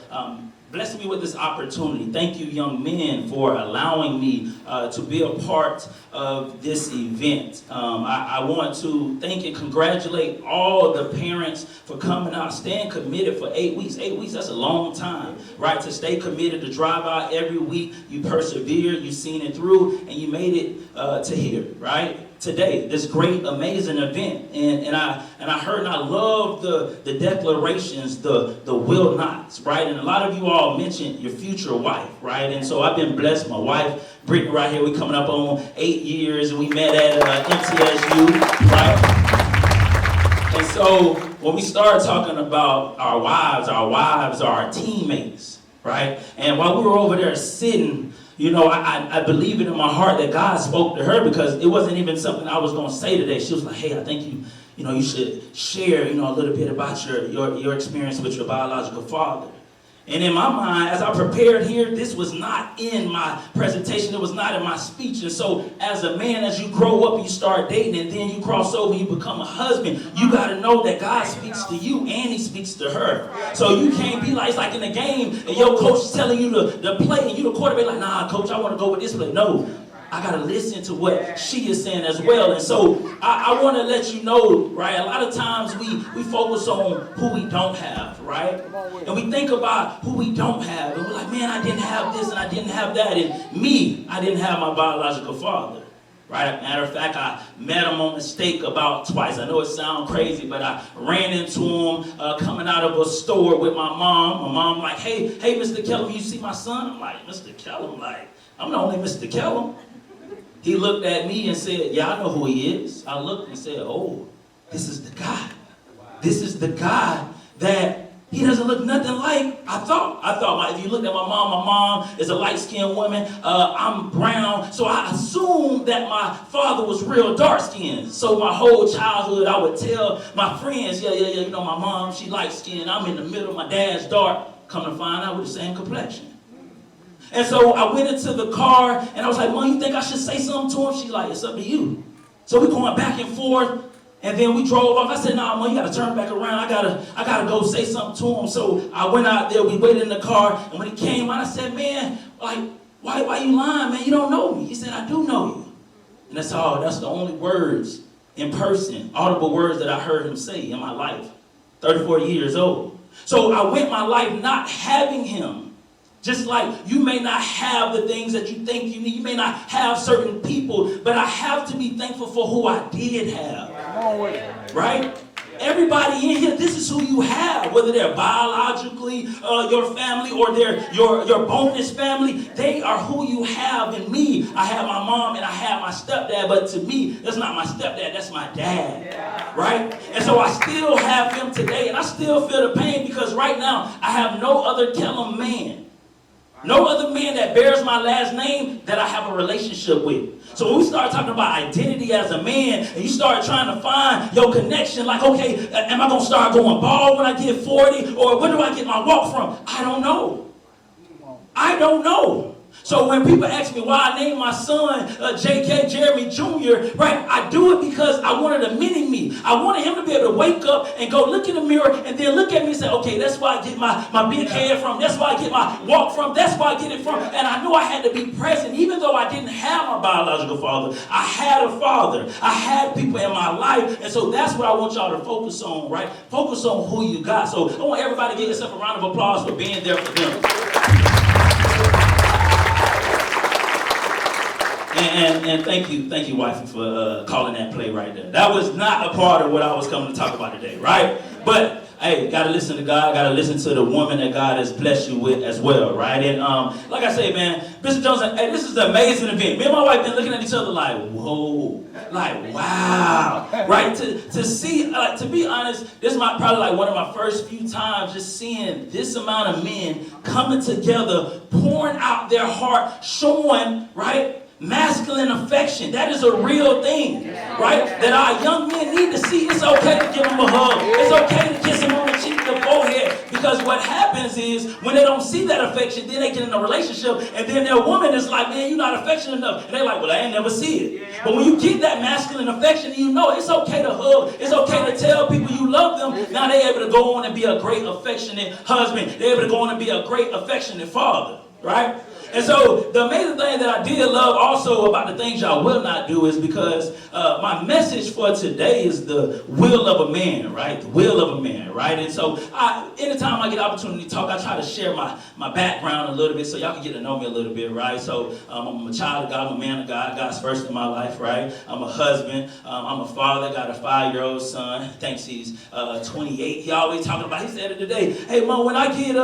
blessing me with this opportunity. Thank you, young men, for allowing me to be a part of this event. I want to thank and congratulate all the parents for coming out, staying committed for 8 weeks. 8 weeks, that's a long time, right? To stay committed, to drive out every week. You persevered, you seen it through, and you made it to here, right? Today, this great, amazing event, and I heard and I love the declarations, the will nots, right? And a lot of you all mentioned your future wife, right? And so I've been blessed. My wife, Brittany, right here. We coming up on 8 years, and we met at MTSU, right? And so when we started talking about our wives are our teammates, right? And while we were over there sitting, you know, I believe it in my heart that God spoke to her, because it wasn't even something I was going to say today. She was like, hey, I think you should share, a little bit about your experience with your biological father. And in my mind, as I prepared here, this was not in my presentation. It was not in my speech. And so as a man, as you grow up, you start dating, and then you cross over, you become a husband, you got to know that God speaks to you and he speaks to her. So you can't be like, it's like in the game, and your coach is telling you to play, and you the quarterback like, nah, coach, I want to go with this play. No. I got to listen to what she is saying as well. And so I want to let you know, right, a lot of times we focus on who we don't have, right? And we think about who we don't have. And we're like, man, I didn't have this and I didn't have that. And me, I didn't have my biological father, right? Matter of fact, I met him on mistake about twice. I know it sounds crazy, but I ran into him coming out of a store with my mom. My mom like, hey, Mr. Kellum, you see my son? I'm like, Mr. Kellum, like, I'm the only Mr. Kellum. He looked at me and said, yeah, I know who he is. I looked and said, oh, this is the guy. This is the guy that he doesn't look nothing like I thought. If you looked at my mom is a light-skinned woman. I'm brown. So I assumed that my father was real dark-skinned. So my whole childhood, I would tell my friends, yeah, my mom, she light-skinned. I'm in the middle. My dad's dark. Come to find out, we're the same complexion. And so I went into the car, and I was like, Mom, you think I should say something to him? She's like, it's up to you. So we're going back and forth, and then we drove off. I said, nah, Mom, you got to turn back around. I gotta go say something to him. So I went out there. We waited in the car, and when he came out, I said, man, like, why you lying, man? You don't know me. He said, I do know you. And that's the only words in person, audible words that I heard him say in my life, 34 years old. So I went my life not having him. Just like you may not have the things that you think you need. You may not have certain people, but I have to be thankful for who I did have. Right? Everybody in here, this is who you have. Whether they're biologically your family or they're your bonus family, they are who you have. In me, I have my mom and I have my stepdad, but to me, that's not my stepdad, that's my dad. Right? And so I still have him today, and I still feel the pain, because right now, I have no other Kellum man. No other man that bears my last name that I have a relationship with. So when we start talking about identity as a man, and you start trying to find your connection, like, okay, am I going to start going bald when I get 40? Or where do I get my walk from? I don't know. I don't know. So when people ask me why I named my son J.K. Jeremy Jr., right, I do it because I wanted a mini me. I wanted him to be able to wake up and go look in the mirror and then look at me and say, okay, that's where I get my big head from. That's where I get my walk from. That's where I get it from. And I knew I had to be present. Even though I didn't have my biological father, I had a father. I had people in my life. And so that's what I want y'all to focus on, right? Focus on who you got. So I want everybody to give yourself a round of applause for being there for them. And thank you, wifey, for calling that play right there. That was not a part of what I was coming to talk about today, right? But hey, gotta listen to God, gotta listen to the woman that God has blessed you with as well, right? And like I say, man, Bishop Johnson, hey, this is an amazing event. Me and my wife been looking at each other like, whoa, like wow, right? To see, like, to be honest, this is probably like one of my first few times just seeing this amount of men coming together, pouring out their heart, showing, right? Masculine affection. That is a real thing, right? That our young men need to see. It's okay to give them a hug. It's okay to kiss them on the cheek, the forehead. Because what happens is when they don't see that affection, then they get in a relationship, and then their woman is like, man, you're not affectionate enough. And they're like, well, I ain't never see it. But when you get that masculine affection, you know it's okay to hug. It's okay to tell people you love them. Now they're able to go on and be a great affectionate husband. They're able to go on and be a great affectionate father, right? And so the amazing thing that I did love also about the things y'all will not do is because my message for today is the will of a man, right? The will of a man, right? And so anytime I get an opportunity to talk, I try to share my background a little bit so y'all can get to know me a little bit, right? So I'm a child of God, I'm a man of God, God's first in my life, right? I'm a husband, I'm a father, got a 5-year-old son, thinks he's 28. He always talking about, he said it today, hey, Mom, when I get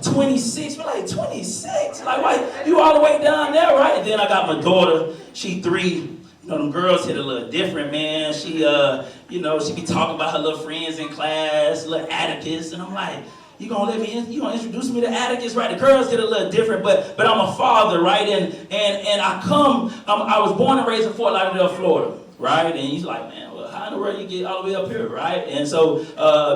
26, we're like, 26? Like, why? You all the way down there, right? And then I got my daughter, she 3. You know, them girls hit a little different, man. She, you know, she be talking about her little friends in class, little Atticus, and I'm like, you gonna introduce me to Atticus, right? The girls get a little different, but I'm a father, right? And I was born and raised in Fort Lauderdale, Florida, right? And he's like, man, well, how in the world you get all the way up here, right? And so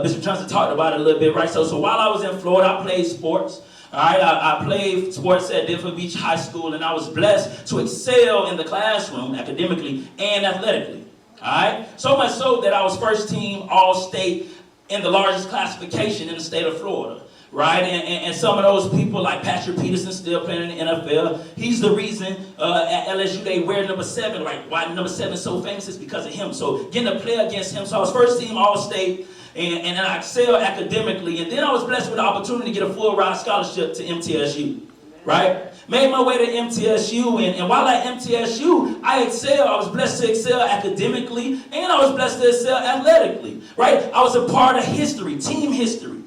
Bishop Johnson talked about it a little bit, right? So while I was in Florida, I played sports. All right, I played sports at Deerfield Beach High School, and I was blessed to excel in the classroom, academically and athletically. All right, so much so that I was first team All-State in the largest classification in the state of Florida. Right, and some of those people like Patrick Peterson still playing in the NFL. He's the reason at LSU they wear number 7. Like why number 7 is so famous is because of him. So getting to play against him. So I was first team All-State. And then I excelled academically, and then I was blessed with the opportunity to get a full ride scholarship to MTSU, right? Made my way to MTSU, and while at MTSU, I excelled. I was blessed to excel academically, and I was blessed to excel athletically, right? I was a part of history, team history.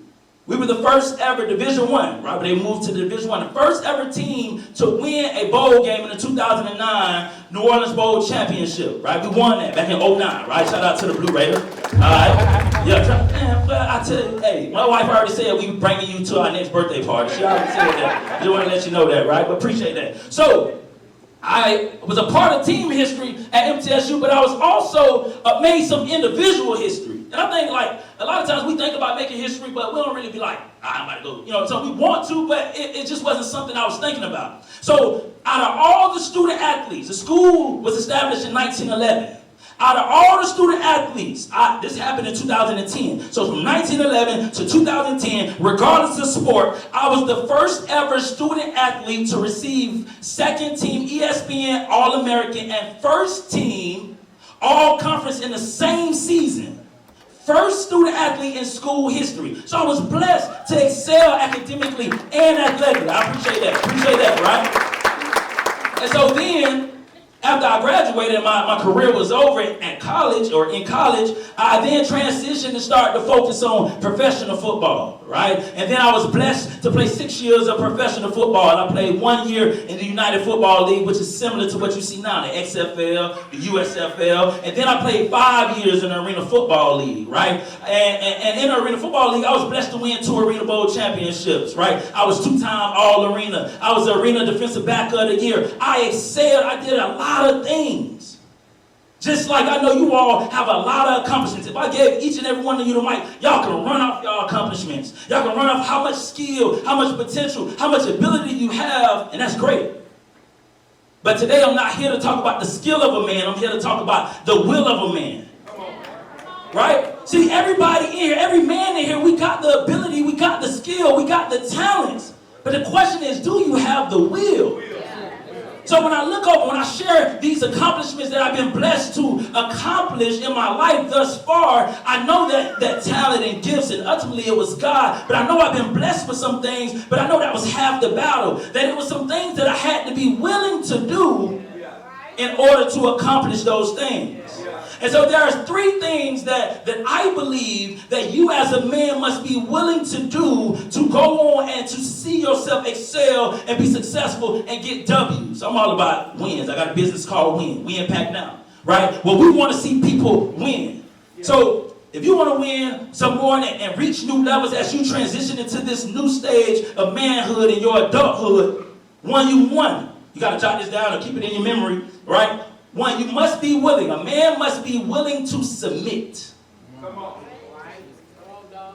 We were the first ever Division I, right? But they moved to the Division I. The first ever team to win a bowl game in the 2009 New Orleans Bowl Championship, right? We won that back in 2009, right? Shout out to the Blue Raider. All right? Yeah, man, but I tell you, hey, my wife already said we were bringing you to our next birthday party. She already said that. Just want to let you know that, right? But appreciate that. So, I was a part of team history at MTSU, but I was also made some individual history. And I think, like, a lot of times we think about making history, but we don't really be like, I'm about to go. You know, so we want to, but it just wasn't something I was thinking about. So out of all the student athletes, the school was established in 1911. Out of all the student athletes, this happened in 2010. So from 1911 to 2010, regardless of sport, I was the first ever student athlete to receive second team ESPN All-American and first team All-Conference in the same season. First student athlete in school history. So I was blessed to excel academically and athletically. I appreciate that, right? And so then, after I graduated and my career was over at college, or in college, I then transitioned and started to focus on professional football, right? And then I was blessed to play 6 years of professional football. And I played 1 year in the United Football League, which is similar to what you see now, the XFL, the USFL. And then I played 5 years in the Arena Football League, right? And in the Arena Football League, I was blessed to win 2 Arena Bowl championships, right? I was 2-time All-Arena. I was the Arena Defensive Back of the Year. I excelled. I did a lot of things. Just like I know you all have a lot of accomplishments. If I gave each and every one of you the mic, y'all can run off y'all accomplishments. Y'all can run off how much skill, how much potential, how much ability you have, and that's great. But today I'm not here to talk about the skill of a man. I'm here to talk about the will of a man. Right? See, everybody in here, every man in here, we got the ability, we got the skill, we got the talents. But the question is, do you have the will? So when I look over, when I share these accomplishments that I've been blessed to accomplish in my life thus far, I know that talent and gifts, and ultimately it was God. But I know I've been blessed with some things, but I know that was half the battle. That it was some things that I had to be willing to do in order to accomplish those things. And so there are three things that I believe that you as a man must be willing to do to go on and to see yourself excel and be successful and get W's. I'm all about wins. I got a business called Win. We Impact Now. Right? Well, we want to see people win. So if you want to win some more and reach new levels as you transition into this new stage of manhood and your adulthood, you got to jot this down or keep it in your memory, right? One, you must be willing. A man must be willing to submit. Yeah,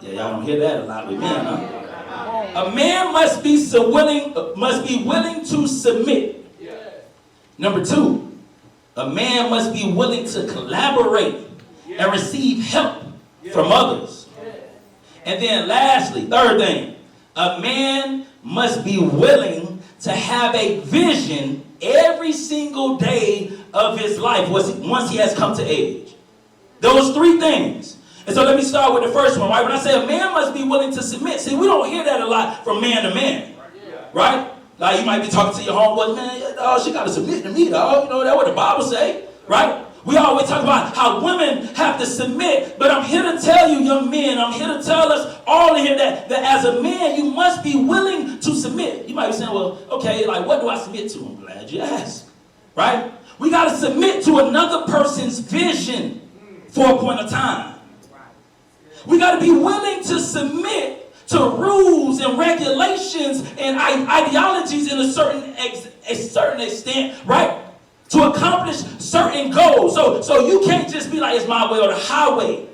y'all don't hear that a lot with men, huh? A man must be willing to submit. Number two, a man must be willing to collaborate and receive help from others. And then lastly, third thing, a man must be willing to have a vision every single day of his life once he has come to age. Those three things. And so let me start with the first one, right? When I say a man must be willing to submit, see, we don't hear that a lot from man to man, right? Like you might be talking to your homeboy, man, dog, she got to submit to me, dog. You know, that's what the Bible say, right? We always talk about how women have to submit, but I'm here to tell you, young men, I'm here to tell us all in here that as a man, you must be willing to submit. You might be saying, well, okay, like what do I submit to? I'm glad you asked, right? We got to submit to another person's vision for a point of time. We got to be willing to submit to rules and regulations and ideologies in a certain extent, right? To accomplish certain goals. So you can't just be like, it's my way or the highway.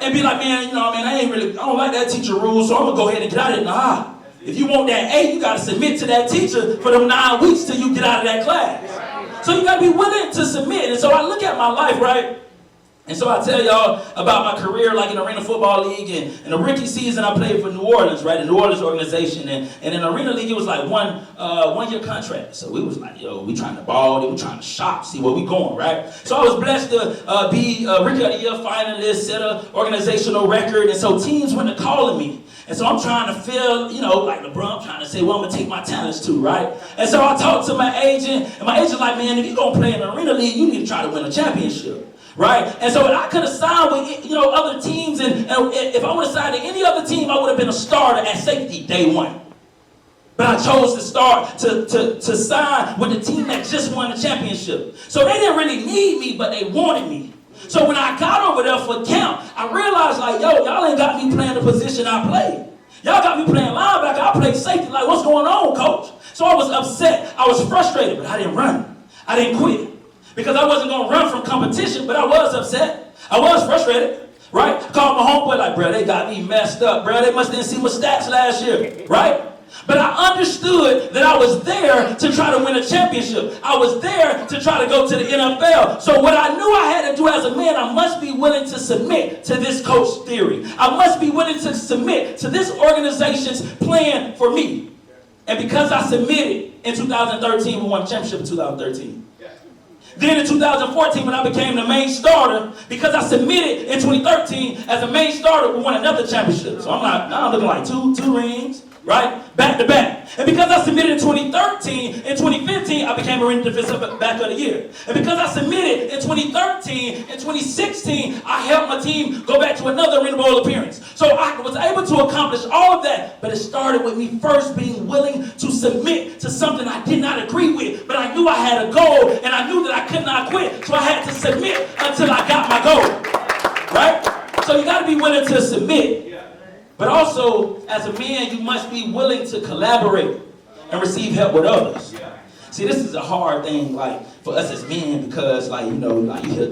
And be like, man, I don't like that teacher rules, so I'm going to go ahead and get out of it. Nah. If you want that A, you got to submit to that teacher for them 9 weeks till you get out of that class. So you got to be willing to submit. And so I look at my life, right? And so I tell y'all about my career, like in Arena Football League, and in the rookie season I played for New Orleans, right? The New Orleans organization, and in Arena League it was like one year contract. So we was like, yo, we trying to ball, then we trying to shop, see where we going, right? So I was blessed to be a Rookie of the Year finalist, set an organizational record, and so teams went to calling me. And so I'm trying to feel, like LeBron, I'm trying to say, well, I'm going to take my talents to, right? And so I talked to my agent, and my agent's like, man, if you're going to play in the Arena League, you need to try to win a championship. Right? And so I could have signed with, other teams, and if I would have signed to any other team, I would have been a starter at safety day one. But I chose to start to sign with the team that just won the championship. So they didn't really need me, but they wanted me. So when I got over there for camp, I realized like, yo, y'all ain't got me playing the position I play. Y'all got me playing linebacker. I play safety. Like, what's going on, coach? So I was upset. I was frustrated, but I didn't run. I didn't quit. Because I wasn't going to run from competition, but I was upset. I was frustrated, right? Called my homeboy like, bro, they got me messed up, bro. They must didn't see my stats last year, right? But I understood that I was there to try to win a championship. I was there to try to go to the NFL. So what I knew I had to do as a man, I must be willing to submit to this coach theory. I must be willing to submit to this organization's plan for me. And because I submitted in 2013, we won the championship in 2013. Then in 2014, when I became the main starter, because I submitted in 2013 as a main starter, we won another championship. So now I'm looking like two rings, right? Back to back. And because I submitted in 2013, in 2015, I became Arena Defensive Back of the Year. And because I submitted in 2013, in 2016, I helped my team go back to another Arena Bowl appearance. So I was able to accomplish all of that, but it started with me first being willing to submit to something I did not agree with. But I knew I had a goal, and I knew that I could not quit. So I had to submit until I got my goal, right? So you got to be willing to submit. But also, as a man, you must be willing to collaborate and receive help with others. See, this is a hard thing, like, for us as men, because, like, you hear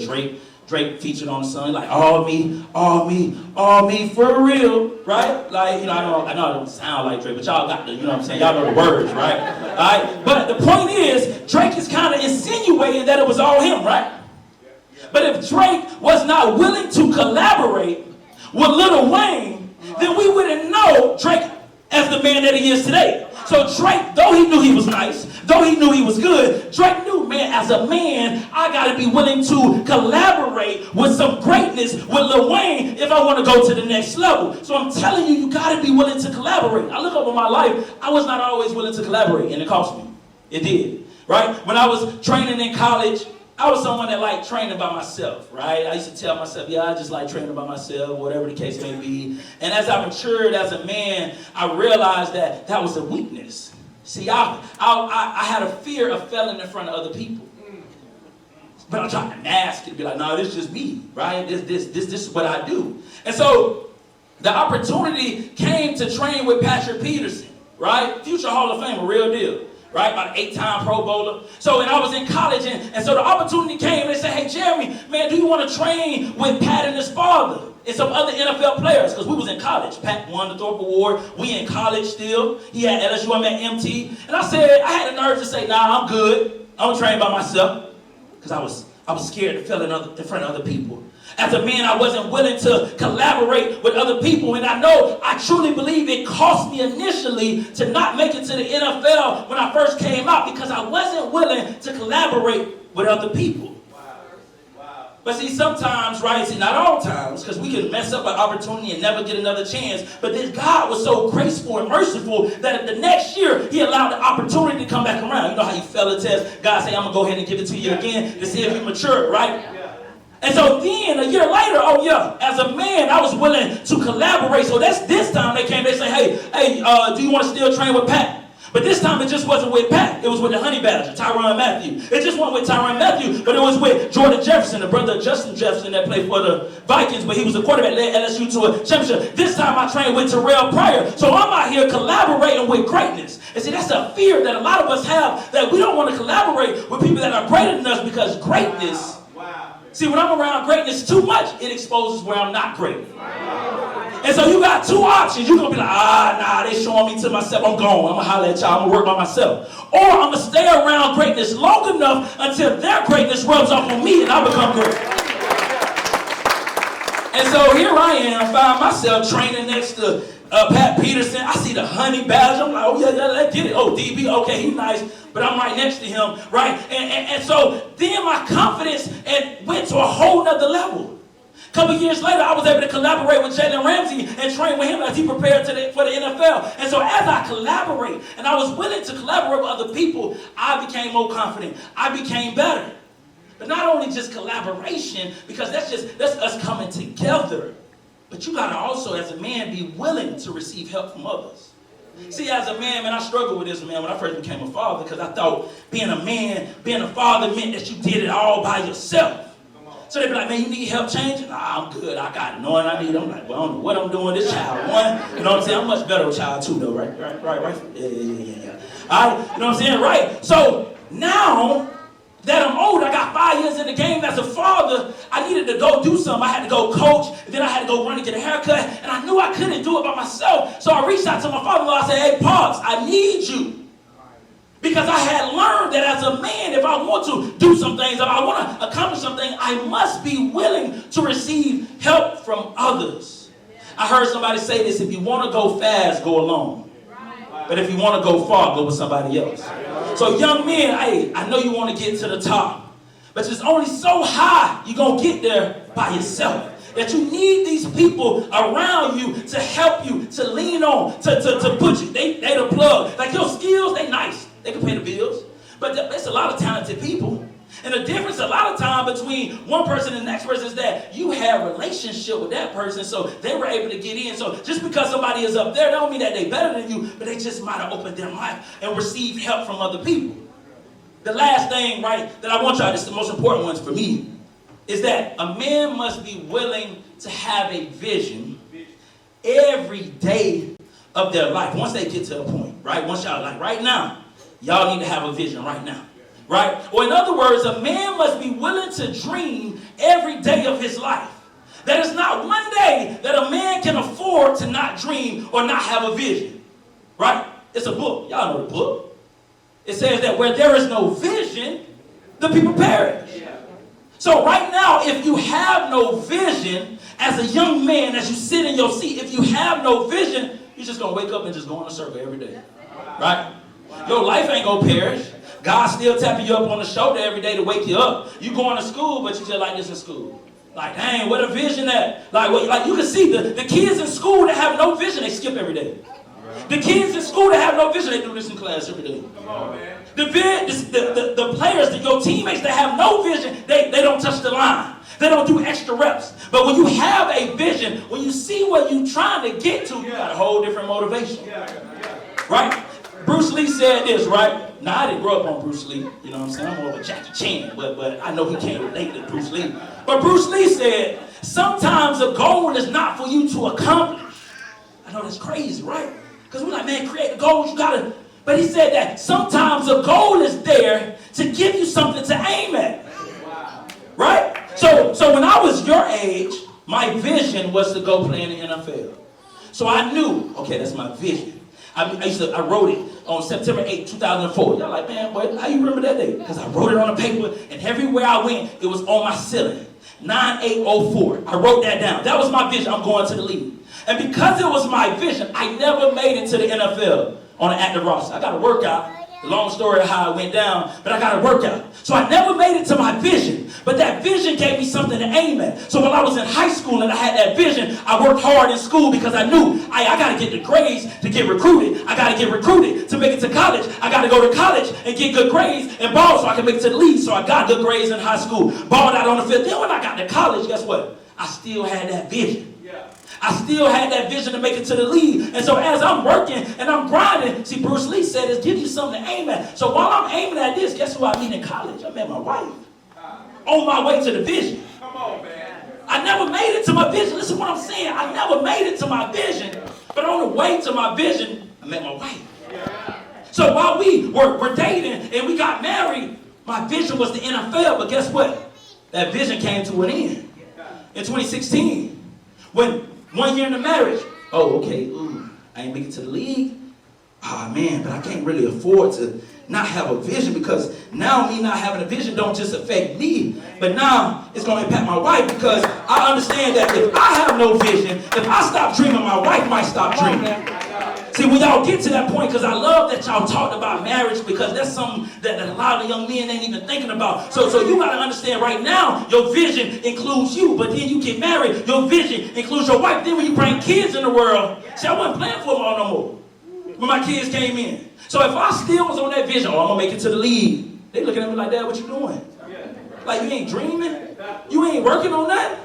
Drake featured on the song, like, all me, for real, right? Like, I know it don't sound like Drake, but y'all got the, you know what I'm saying? Y'all know the words, right? All right? But the point is, Drake is kind of insinuating that it was all him, right? But if Drake was not willing to collaborate with Lil Wayne, then we wouldn't know Drake as the man that he is today. So Drake, though he knew he was nice, though he knew he was good, Drake knew, man, as a man, I got to be willing to collaborate with some greatness with Lil Wayne if I want to go to the next level. So I'm telling you, you got to be willing to collaborate. I look over my life, I was not always willing to collaborate, and it cost me. It did, right? When I was training in college, I was someone that liked training by myself, right? I used to tell myself, yeah, I just like training by myself, whatever the case may be. And as I matured as a man, I realized that that was a weakness. See, I had a fear of failing in front of other people. But I'm trying to mask it, be like, no, this is just me, right? This is what I do. And so the opportunity came to train with Patrick Peterson, right? Future Hall of Famer, real deal. Right, about an 8-time Pro Bowler. So, and I was in college, and so the opportunity came, and they said, hey, Jeremy, man, do you want to train with Pat and his father and some other NFL players? Because we was in college. Pat won the Thorpe Award. We in college still. He had LSU, I'm at MT. And I said, I had the nerve to say, nah, I'm good. I'm going to train by myself. Because I was scared to fail in front of other people. As a man, I wasn't willing to collaborate with other people. And I truly believe it cost me initially to not make it to the NFL when I first came out because I wasn't willing to collaborate with other people. Wow. But see, sometimes, right, see, not all times, because we can mess up an opportunity and never get another chance. But then God was so graceful and merciful that the next year, he allowed the opportunity to come back around. You know how you fail a test? God say, I'm going to go ahead and give it to you again to see if you mature, right? And so then, a year later, as a man, I was willing to collaborate. So this time they came, they say, hey, do you want to still train with Pat? But this time it just wasn't with Pat. It was with the Honey Badger, Tyrann Mathieu. It just wasn't with Tyrann Mathieu, but it was with Jordan Jefferson, the brother of Justin Jefferson that played for the Vikings, but he was a quarterback, led LSU to a championship. This time I trained with Terrell Pryor. So I'm out here collaborating with greatness. And see, that's a fear that a lot of us have, that we don't want to collaborate with people that are greater than us because greatness. See, when I'm around greatness too much, it exposes where I'm not great. And so you got two options. You're going to be like, nah, they showing me to myself. I'm gone. I'm going to holler at y'all. I'm going to work by myself. Or I'm going to stay around greatness long enough until their greatness rubs off on me and I become great. And so here I am. I find myself training next to Pat Peterson. I see the Honey Badger. I'm like, oh, yeah, let's get it. Oh, DB, okay, he's nice. But I'm right next to him, right? And so then my confidence went to a whole nother level. A couple years later, I was able to collaborate with Jalen Ramsey and train with him as he prepared for the NFL. And so as I collaborate, and I was willing to collaborate with other people, I became more confident. I became better. But not only just collaboration, because that's us coming together. But you gotta also, as a man, be willing to receive help from others. See, as a man, I struggled with this, man, when I first became a father, because I thought being a man, being a father meant that you did it all by yourself. So they'd be like, man, you need help changing? Nah, I'm good, I got it. Knowing I need it, I'm like, well, I don't know what I'm doing. This child, one, you know what I'm saying? I'm much better with child two, though, right? Right? Yeah. All right, you know what I'm saying? Right. So now that I'm old, I got 5 years in the game as a father, I needed to go do something. I had to go coach, and then I had to go run and get a haircut, and I knew I couldn't do it by myself. So I reached out to my father-in-law. I said, hey, Pops, I need you. Because I had learned that as a man, if I want to do some things, if I want to accomplish something, I must be willing to receive help from others. I heard somebody say this, if you want to go fast, go alone. But if you want to go far, go with somebody else. So young men, hey, I know you want to get to the top, but it's only so high you're going to get there by yourself. That you need these people around you to help you, to lean on, to put you, they the plug. Like your skills, they nice. They can pay the bills. But there's a lot of talented people. And the difference a lot of time between one person and the next person is that you have a relationship with that person, so they were able to get in. So just because somebody is up there, don't mean that they're better than you, but they just might have opened their life and received help from other people. The last thing, right, that I want y'all, this is the most important ones for me, is that a man must be willing to have a vision every day of their life. Once they get to a point, right? Once y'all, like right now, y'all need to have a vision right now. Right? Or in other words, a man must be willing to dream every day of his life. That is not one day that a man can afford to not dream or not have a vision. Right? It's a book. Y'all know the book. It says that where there is no vision, the people perish. So right now, if you have no vision, as a young man, as you sit in your seat, if you have no vision, you're just going to wake up and just go in a circle every day. Right? Your life ain't going to perish. God's still tapping you up on the shoulder every day to wake you up. You going to school, but you just like this in school. Like, dang, what a vision that. Like you can see the kids in school that have no vision, they skip every day. The kids in school that have no vision, they do this in class every day. Come on, man. The players, your teammates that have no vision, they don't touch the line. They don't do extra reps. But when you have a vision, when you see what you're trying to get to, you got a whole different motivation. Right? Bruce Lee said this, right? Now, I didn't grow up on Bruce Lee. You know what I'm saying? I'm more of a Jackie Chan, but I know he can't relate to Bruce Lee. But Bruce Lee said, sometimes a goal is not for you to accomplish. I know that's crazy, right? Because we're like, man, create the goals, you gotta. But he said that sometimes a goal is there to give you something to aim at. Right? So when I was your age, my vision was to go play in the NFL. So I knew, okay, that's my vision. I wrote it on September 8, 2004. Y'all like, man, boy, how you remember that day? Because I wrote it on a paper, and everywhere I went, it was on my ceiling. 9804. I wrote that down. That was my vision. I'm going to the league. And because it was my vision, I never made it to the NFL on an active roster. I got to work out. The long story of how I went down, but I got to work out. So I never made it to my vision. But that vision gave me something to aim at. So when I was in high school and I had that vision, I worked hard in school because I knew I got to get the grades to get recruited. I got to get recruited to make it to college. I got to go to college and get good grades and ball so I can make it to the league. So I got good grades in high school, balled out on the field. Then when I got to college, guess what? I still had that vision. I still had that vision to make it to the league. And so as I'm working and I'm grinding, see, Bruce Lee said, it gives you something to aim at. So while I'm aiming at this, guess who I meet in college? I met my wife. On my way to the vision. Come on, man. I never made it to my vision. Listen to what I'm saying. I never made it to my vision. But on the way to my vision, I met my wife. So while we were dating and we got married, my vision was the NFL. But guess what? That vision came to an end. In 2016, when 1 year in the marriage, oh, okay, I ain't make it to the league. Ah, man, but I can't really afford to not have a vision because now me not having a vision don't just affect me, but now it's going to impact my wife because I understand that if I have no vision, if I stop dreaming, my wife might stop dreaming. See, when y'all get to that point, because I love that y'all talked about marriage because that's something that a lot of young men ain't even thinking about. So you got to understand right now, your vision includes you, but then you get married, your vision includes your wife. Then when you bring kids in the world, see, I wasn't playing football no more when my kids came in. So if I still was on that vision, I'm going to make it to the league. They looking at me like, Dad, what you doing? Like, you ain't dreaming? You ain't working on that?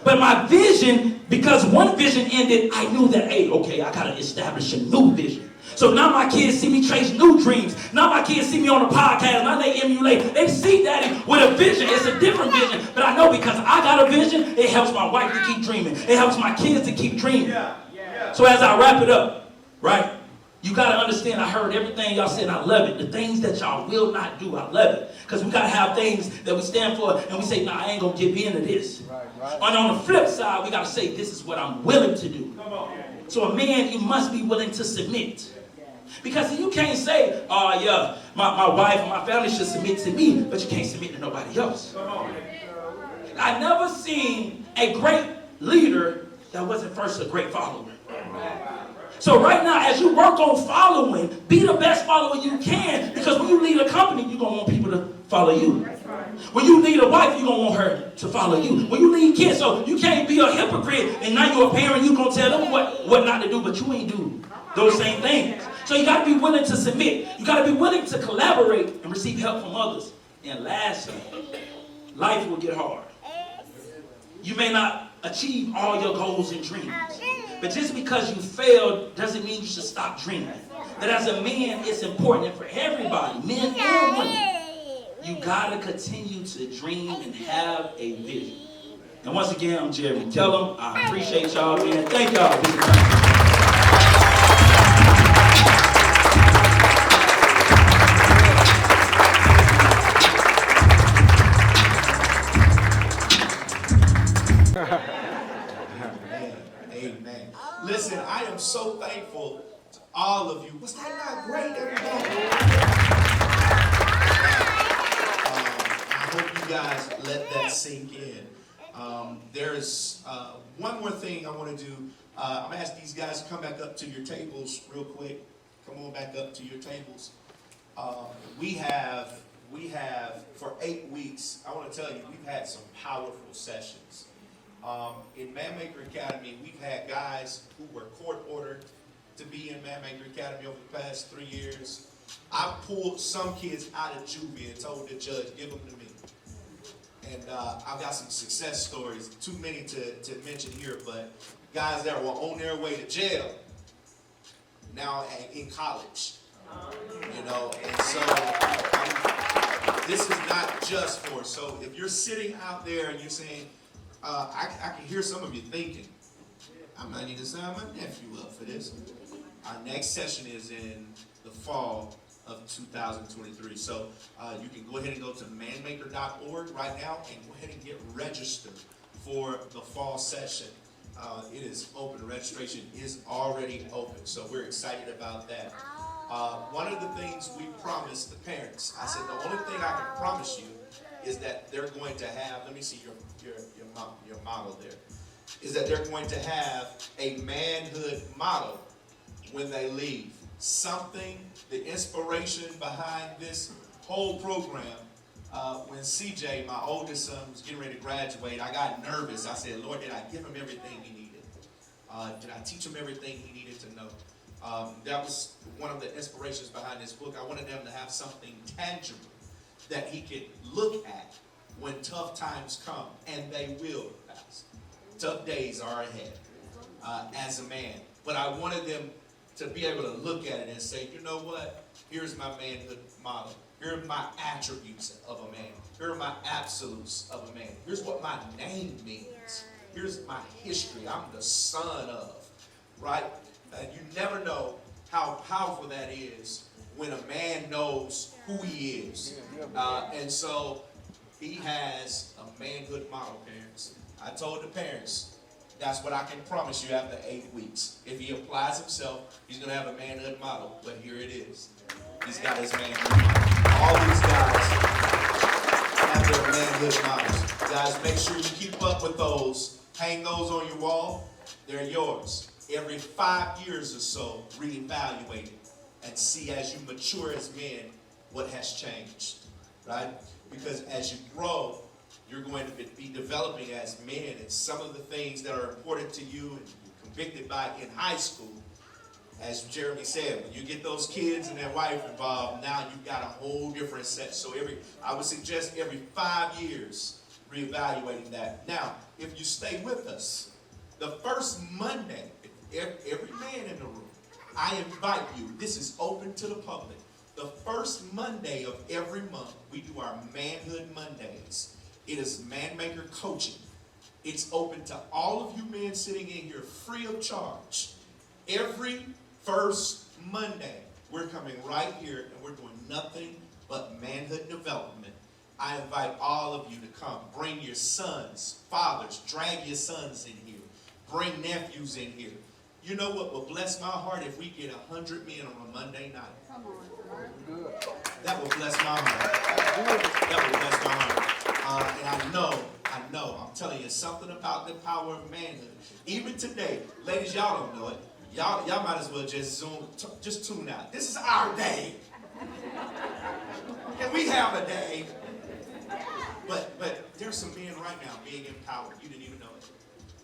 But my vision, because one vision ended, I knew that, hey, okay, I got to establish a new vision. So now my kids see me chase new dreams. Now my kids see me on a podcast. Now they emulate. They see Daddy with a vision. It's a different vision. But I know because I got a vision, it helps my wife to keep dreaming. It helps my kids to keep dreaming. So as I wrap it up, right? You got to understand, I heard everything y'all said, I love it. The things that y'all will not do, I love it. Because we got to have things that we stand for and we say, nah, I ain't going to give in to this. And on the flip side, we got to say, this is what I'm willing to do. So a man, you must be willing to submit. Because you can't say, oh yeah, my wife and my family should submit to me, but you can't submit to nobody else. I never seen a great leader that wasn't first a great follower. So right now, as you work on following, be the best follower you can, because when you lead a company, you're going to want people to follow you. When you lead a wife, you're going to want her to follow you. When you lead kids, so you can't be a hypocrite, and now you're a parent, you're going to tell them what not to do, but you ain't do those same things. So you got to be willing to submit. You got to be willing to collaborate and receive help from others. And lastly, life will get hard. You may not achieve all your goals and dreams. But just because you failed doesn't mean you should stop dreaming. That as a man, it's important for everybody, men and women. You gotta continue to dream and have a vision. And once again, I'm Jerry Kellum. I appreciate y'all, man. Thank y'all. Amen. Listen, I am so thankful to all of you. Was that not great, everybody? guys let that sink in. There's one more thing I want to do. I'm going to ask these guys to come back up to your tables real quick. Come on back up to your tables. We have, for 8 weeks, I want to tell you, we've had some powerful sessions. In Manmaker Academy, we've had guys who were court ordered to be in Manmaker Academy over the past 3 years. I've pulled some kids out of juvie and told the judge, give them to me. And I've got some success stories, too many to mention here, but guys that were on their way to jail, now in college. You know, and so this is not just for, so if you're sitting out there and you're saying, I can hear some of you thinking, I might need to sign my nephew up for this. Our next session is in the fall of 2023. So you can go ahead and go to manmaker.org right now and go ahead and get registered for the fall session. It is open. Registration is already open. So we're excited about that. One of the things we promised the parents, I said the only thing I can promise you is that they're going to have, let me see your model there, is that they're going to have a manhood model when they leave. Something, the inspiration behind this whole program, when CJ, my oldest son, was getting ready to graduate, I got nervous. I said, Lord, did I give him everything he needed? Did I teach him everything he needed to know? That was one of the inspirations behind this book. I wanted them to have something tangible that he could look at when tough times come, and they will, guys. Tough days are ahead as a man. But I wanted them to be able to look at it and say, you know what? Here's my manhood model. Here are my attributes of a man. Here are my absolutes of a man. Here's what my name means. Here's my history. I'm the son of, right? You never know how powerful that is when a man knows who he is. And so he has a manhood model, parents. I told the parents, that's what I can promise you after 8 weeks. If he applies himself, he's going to have a manhood model. But here it is. He's got his manhood model. All these guys have their manhood models. Guys, make sure you keep up with those. Hang those on your wall. They're yours. Every 5 years or so, reevaluate it and see as you mature as men what has changed, right? Because as you grow, you're going to be developing as men, and some of the things that are important to you and you're convicted by in high school, as Jeremy said, when you get those kids and their wife involved, now you've got a whole different set. So I would suggest every 5 years, reevaluating that. Now, if you stay with us, the first Monday, every man in the room, I invite you, this is open to the public, the first Monday of every month, we do our Manhood Mondays. It is Manmaker Coaching. It's open to all of you men sitting in here free of charge. Every first Monday, we're coming right here and we're doing nothing but manhood development. I invite all of you to come. Bring your sons, fathers, drag your sons in here. Bring nephews in here. You know what will bless my heart if we get 100 men on a Monday night? Come on. That will bless my heart. That will bless my heart. And I know, I'm telling you, something about the power of manhood. Even today, ladies, y'all don't know it. Y'all might as well just just tune out. This is our day. And we have a day. But there's some men right now being empowered. You didn't even know it.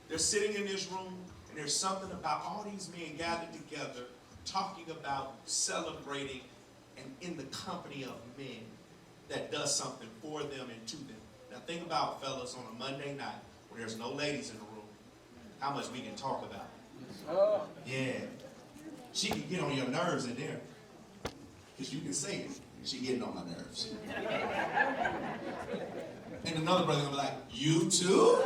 They're sitting in this room, and there's something about all these men gathered together, talking about celebrating and in the company of men that does something for them and to them. Now think about, fellas, on a Monday night when there's no ladies in the room, how much we can talk about. Yeah. She can get on your nerves in there. Because you can say it. She getting on my nerves. And another brother gonna be like, you too?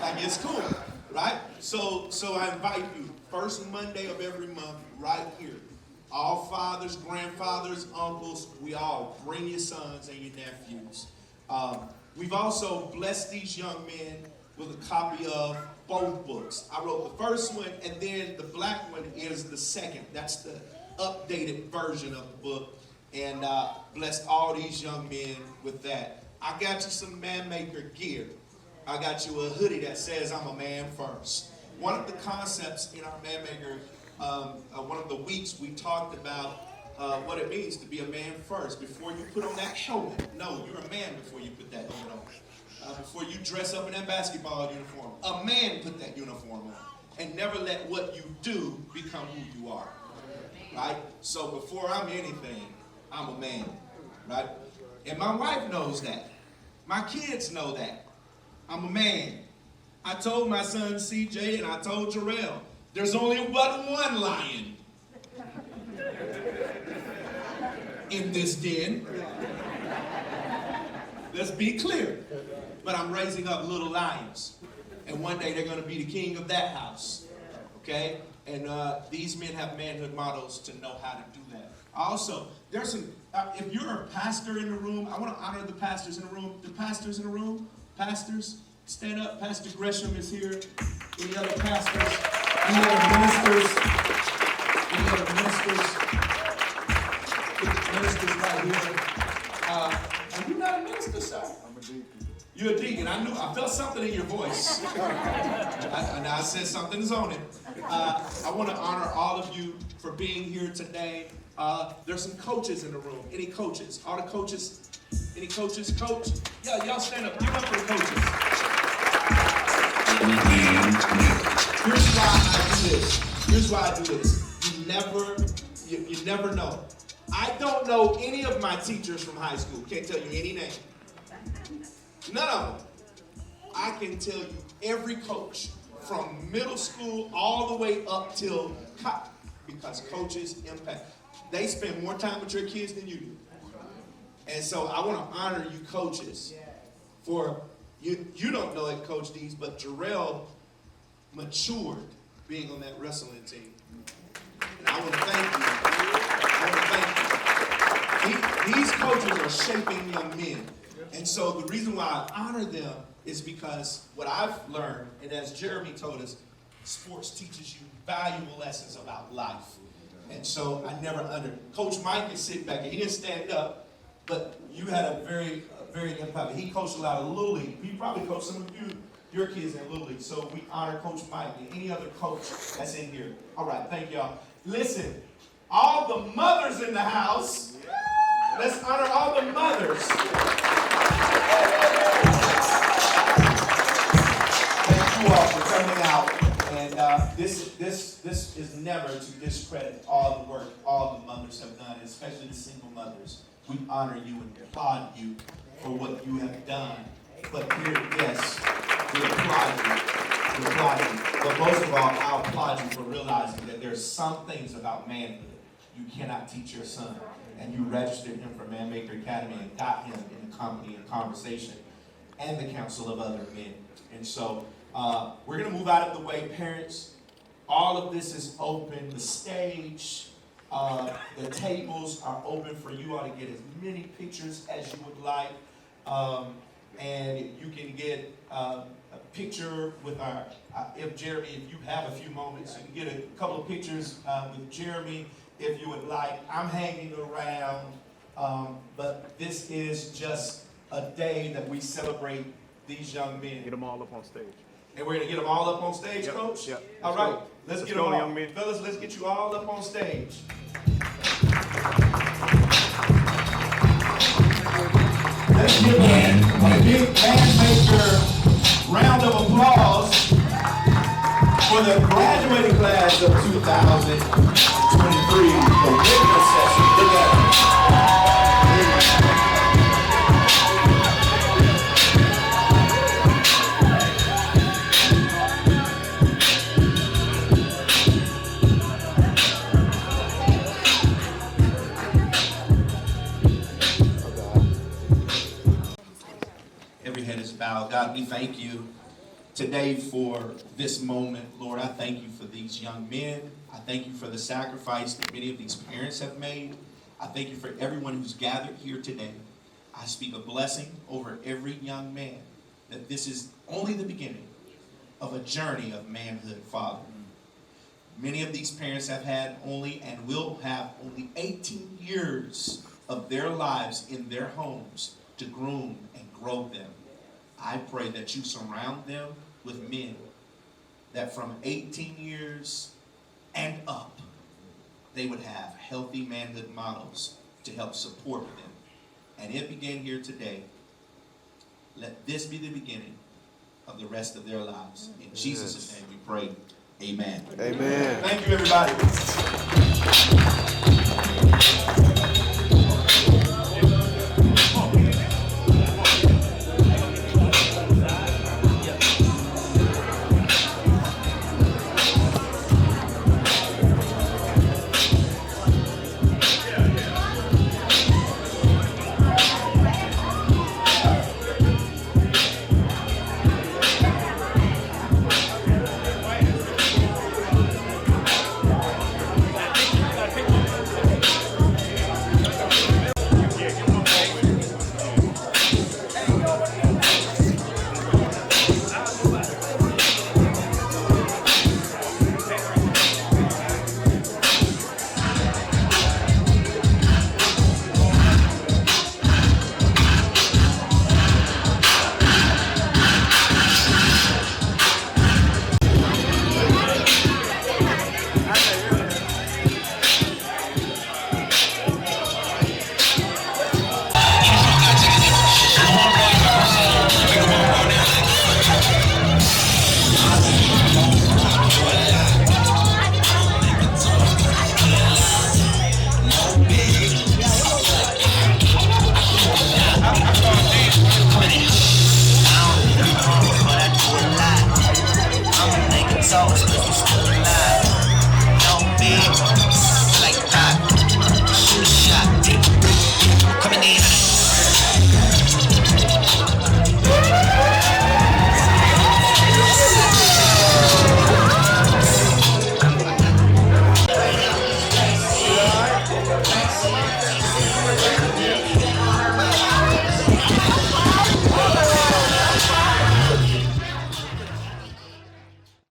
Like, it's cool, right? So I invite you, first Monday of every month, right here. All fathers, grandfathers, uncles, we all bring your sons and your nephews. We've also blessed these young men with a copy of both books. I wrote the first one, and then the black one is the second. That's the updated version of the book. And blessed all these young men with that. I got you some Man Maker gear. I got you a hoodie that says I'm a man first. One of the concepts in our Man Maker, one of the weeks we talked about what it means to be a man first. Before you put on that helmet, no, you're a man before you put that helmet on. Before you dress up in that basketball uniform, a man put that uniform on. And never let what you do become who you are. Right? So before I'm anything, I'm a man. Right? And my wife knows that. My kids know that. I'm a man. I told my son CJ and I told Jarrell, there's only but one lion in this den. Let's be clear. But I'm raising up little lions. And one day they're going to be the king of that house. Okay? And these men have manhood models to know how to do that. Also, there's some, if you're a pastor in the room, I want to honor the pastors in the room. The pastors in the room, pastors, stand up. Pastor Gresham is here. Any other pastors? Any other ministers? Any other ministers? Ministers right here. Are you not a minister, sir? I'm a deacon. You're a deacon. I felt something in your voice. I said something's on it. I want to honor all of you for being here today. There's some coaches in the room. Any coaches? All the coaches? Any coaches? Coach? Yeah, y'all stand up. Give up for the coaches. Here's why I do this. Here's why I do this. You never know. I don't know any of my teachers from high school. Can't tell you any name. None of them. I can tell you every coach from middle school all the way up till college, because coaches impact. They spend more time with your kids than you do. And so I want to honor you coaches for, you don't know it, Coach Dees, but Jarrell matured being on that wrestling team. And I want to thank you. These coaches are shaping young men. And so the reason why I honor them is because what I've learned, and as Jeremy told us, sports teaches you valuable lessons about life. And so I never Coach Mike is sitting back here. He didn't stand up, but you had a very impact. He coached a lot of Little League. He probably coached some of your kids in Little League. So we honor Coach Mike and any other coach that's in here. All right, thank y'all. Listen, all the mothers in the house, let's honor all the mothers. Thank you all for coming out. And this is never to discredit all the work all the mothers have done, especially the single mothers. We honor you and applaud you for what you have done. But here, yes, we applaud you. We applaud you. But most of all, I applaud you for realizing that there's some things about manhood you cannot teach your son. And you registered him for Man Maker Academy and got him in the company and conversation and the counsel of other men. And so we're going to move out of the way, parents. All of this is open. The stage, the tables are open for you all to get as many pictures as you would like. And you can get a picture with our, if you have a few moments, you can get a couple of pictures with Jeremy if you would like. I'm hanging around, but this is just a day that we celebrate these young men. Get them all up on stage. And we're going to get them all up on stage, Yep. Coach? Yep. All right, let's get them all. Young men. Fellas, let's get you all up on stage. Let's give a big Man Maker round of applause for the graduating class of 2023, the regular session. Look at every head is bowed. God, we thank you today for this moment. Lord, I thank you for these young men. I thank you for the sacrifice that many of these parents have made. I thank you for everyone who's gathered here today. I speak a blessing over every young man, that this is only the beginning of a journey of manhood, Father. Many of these parents have had only and will have only 18 years of their lives in their homes to groom and grow them. I pray that you surround them with men that from 18 years and up, they would have healthy manhood models to help support them. And it began here today. Let this be the beginning of the rest of their lives. In Jesus' name we pray. Amen. Amen. Thank you, everybody.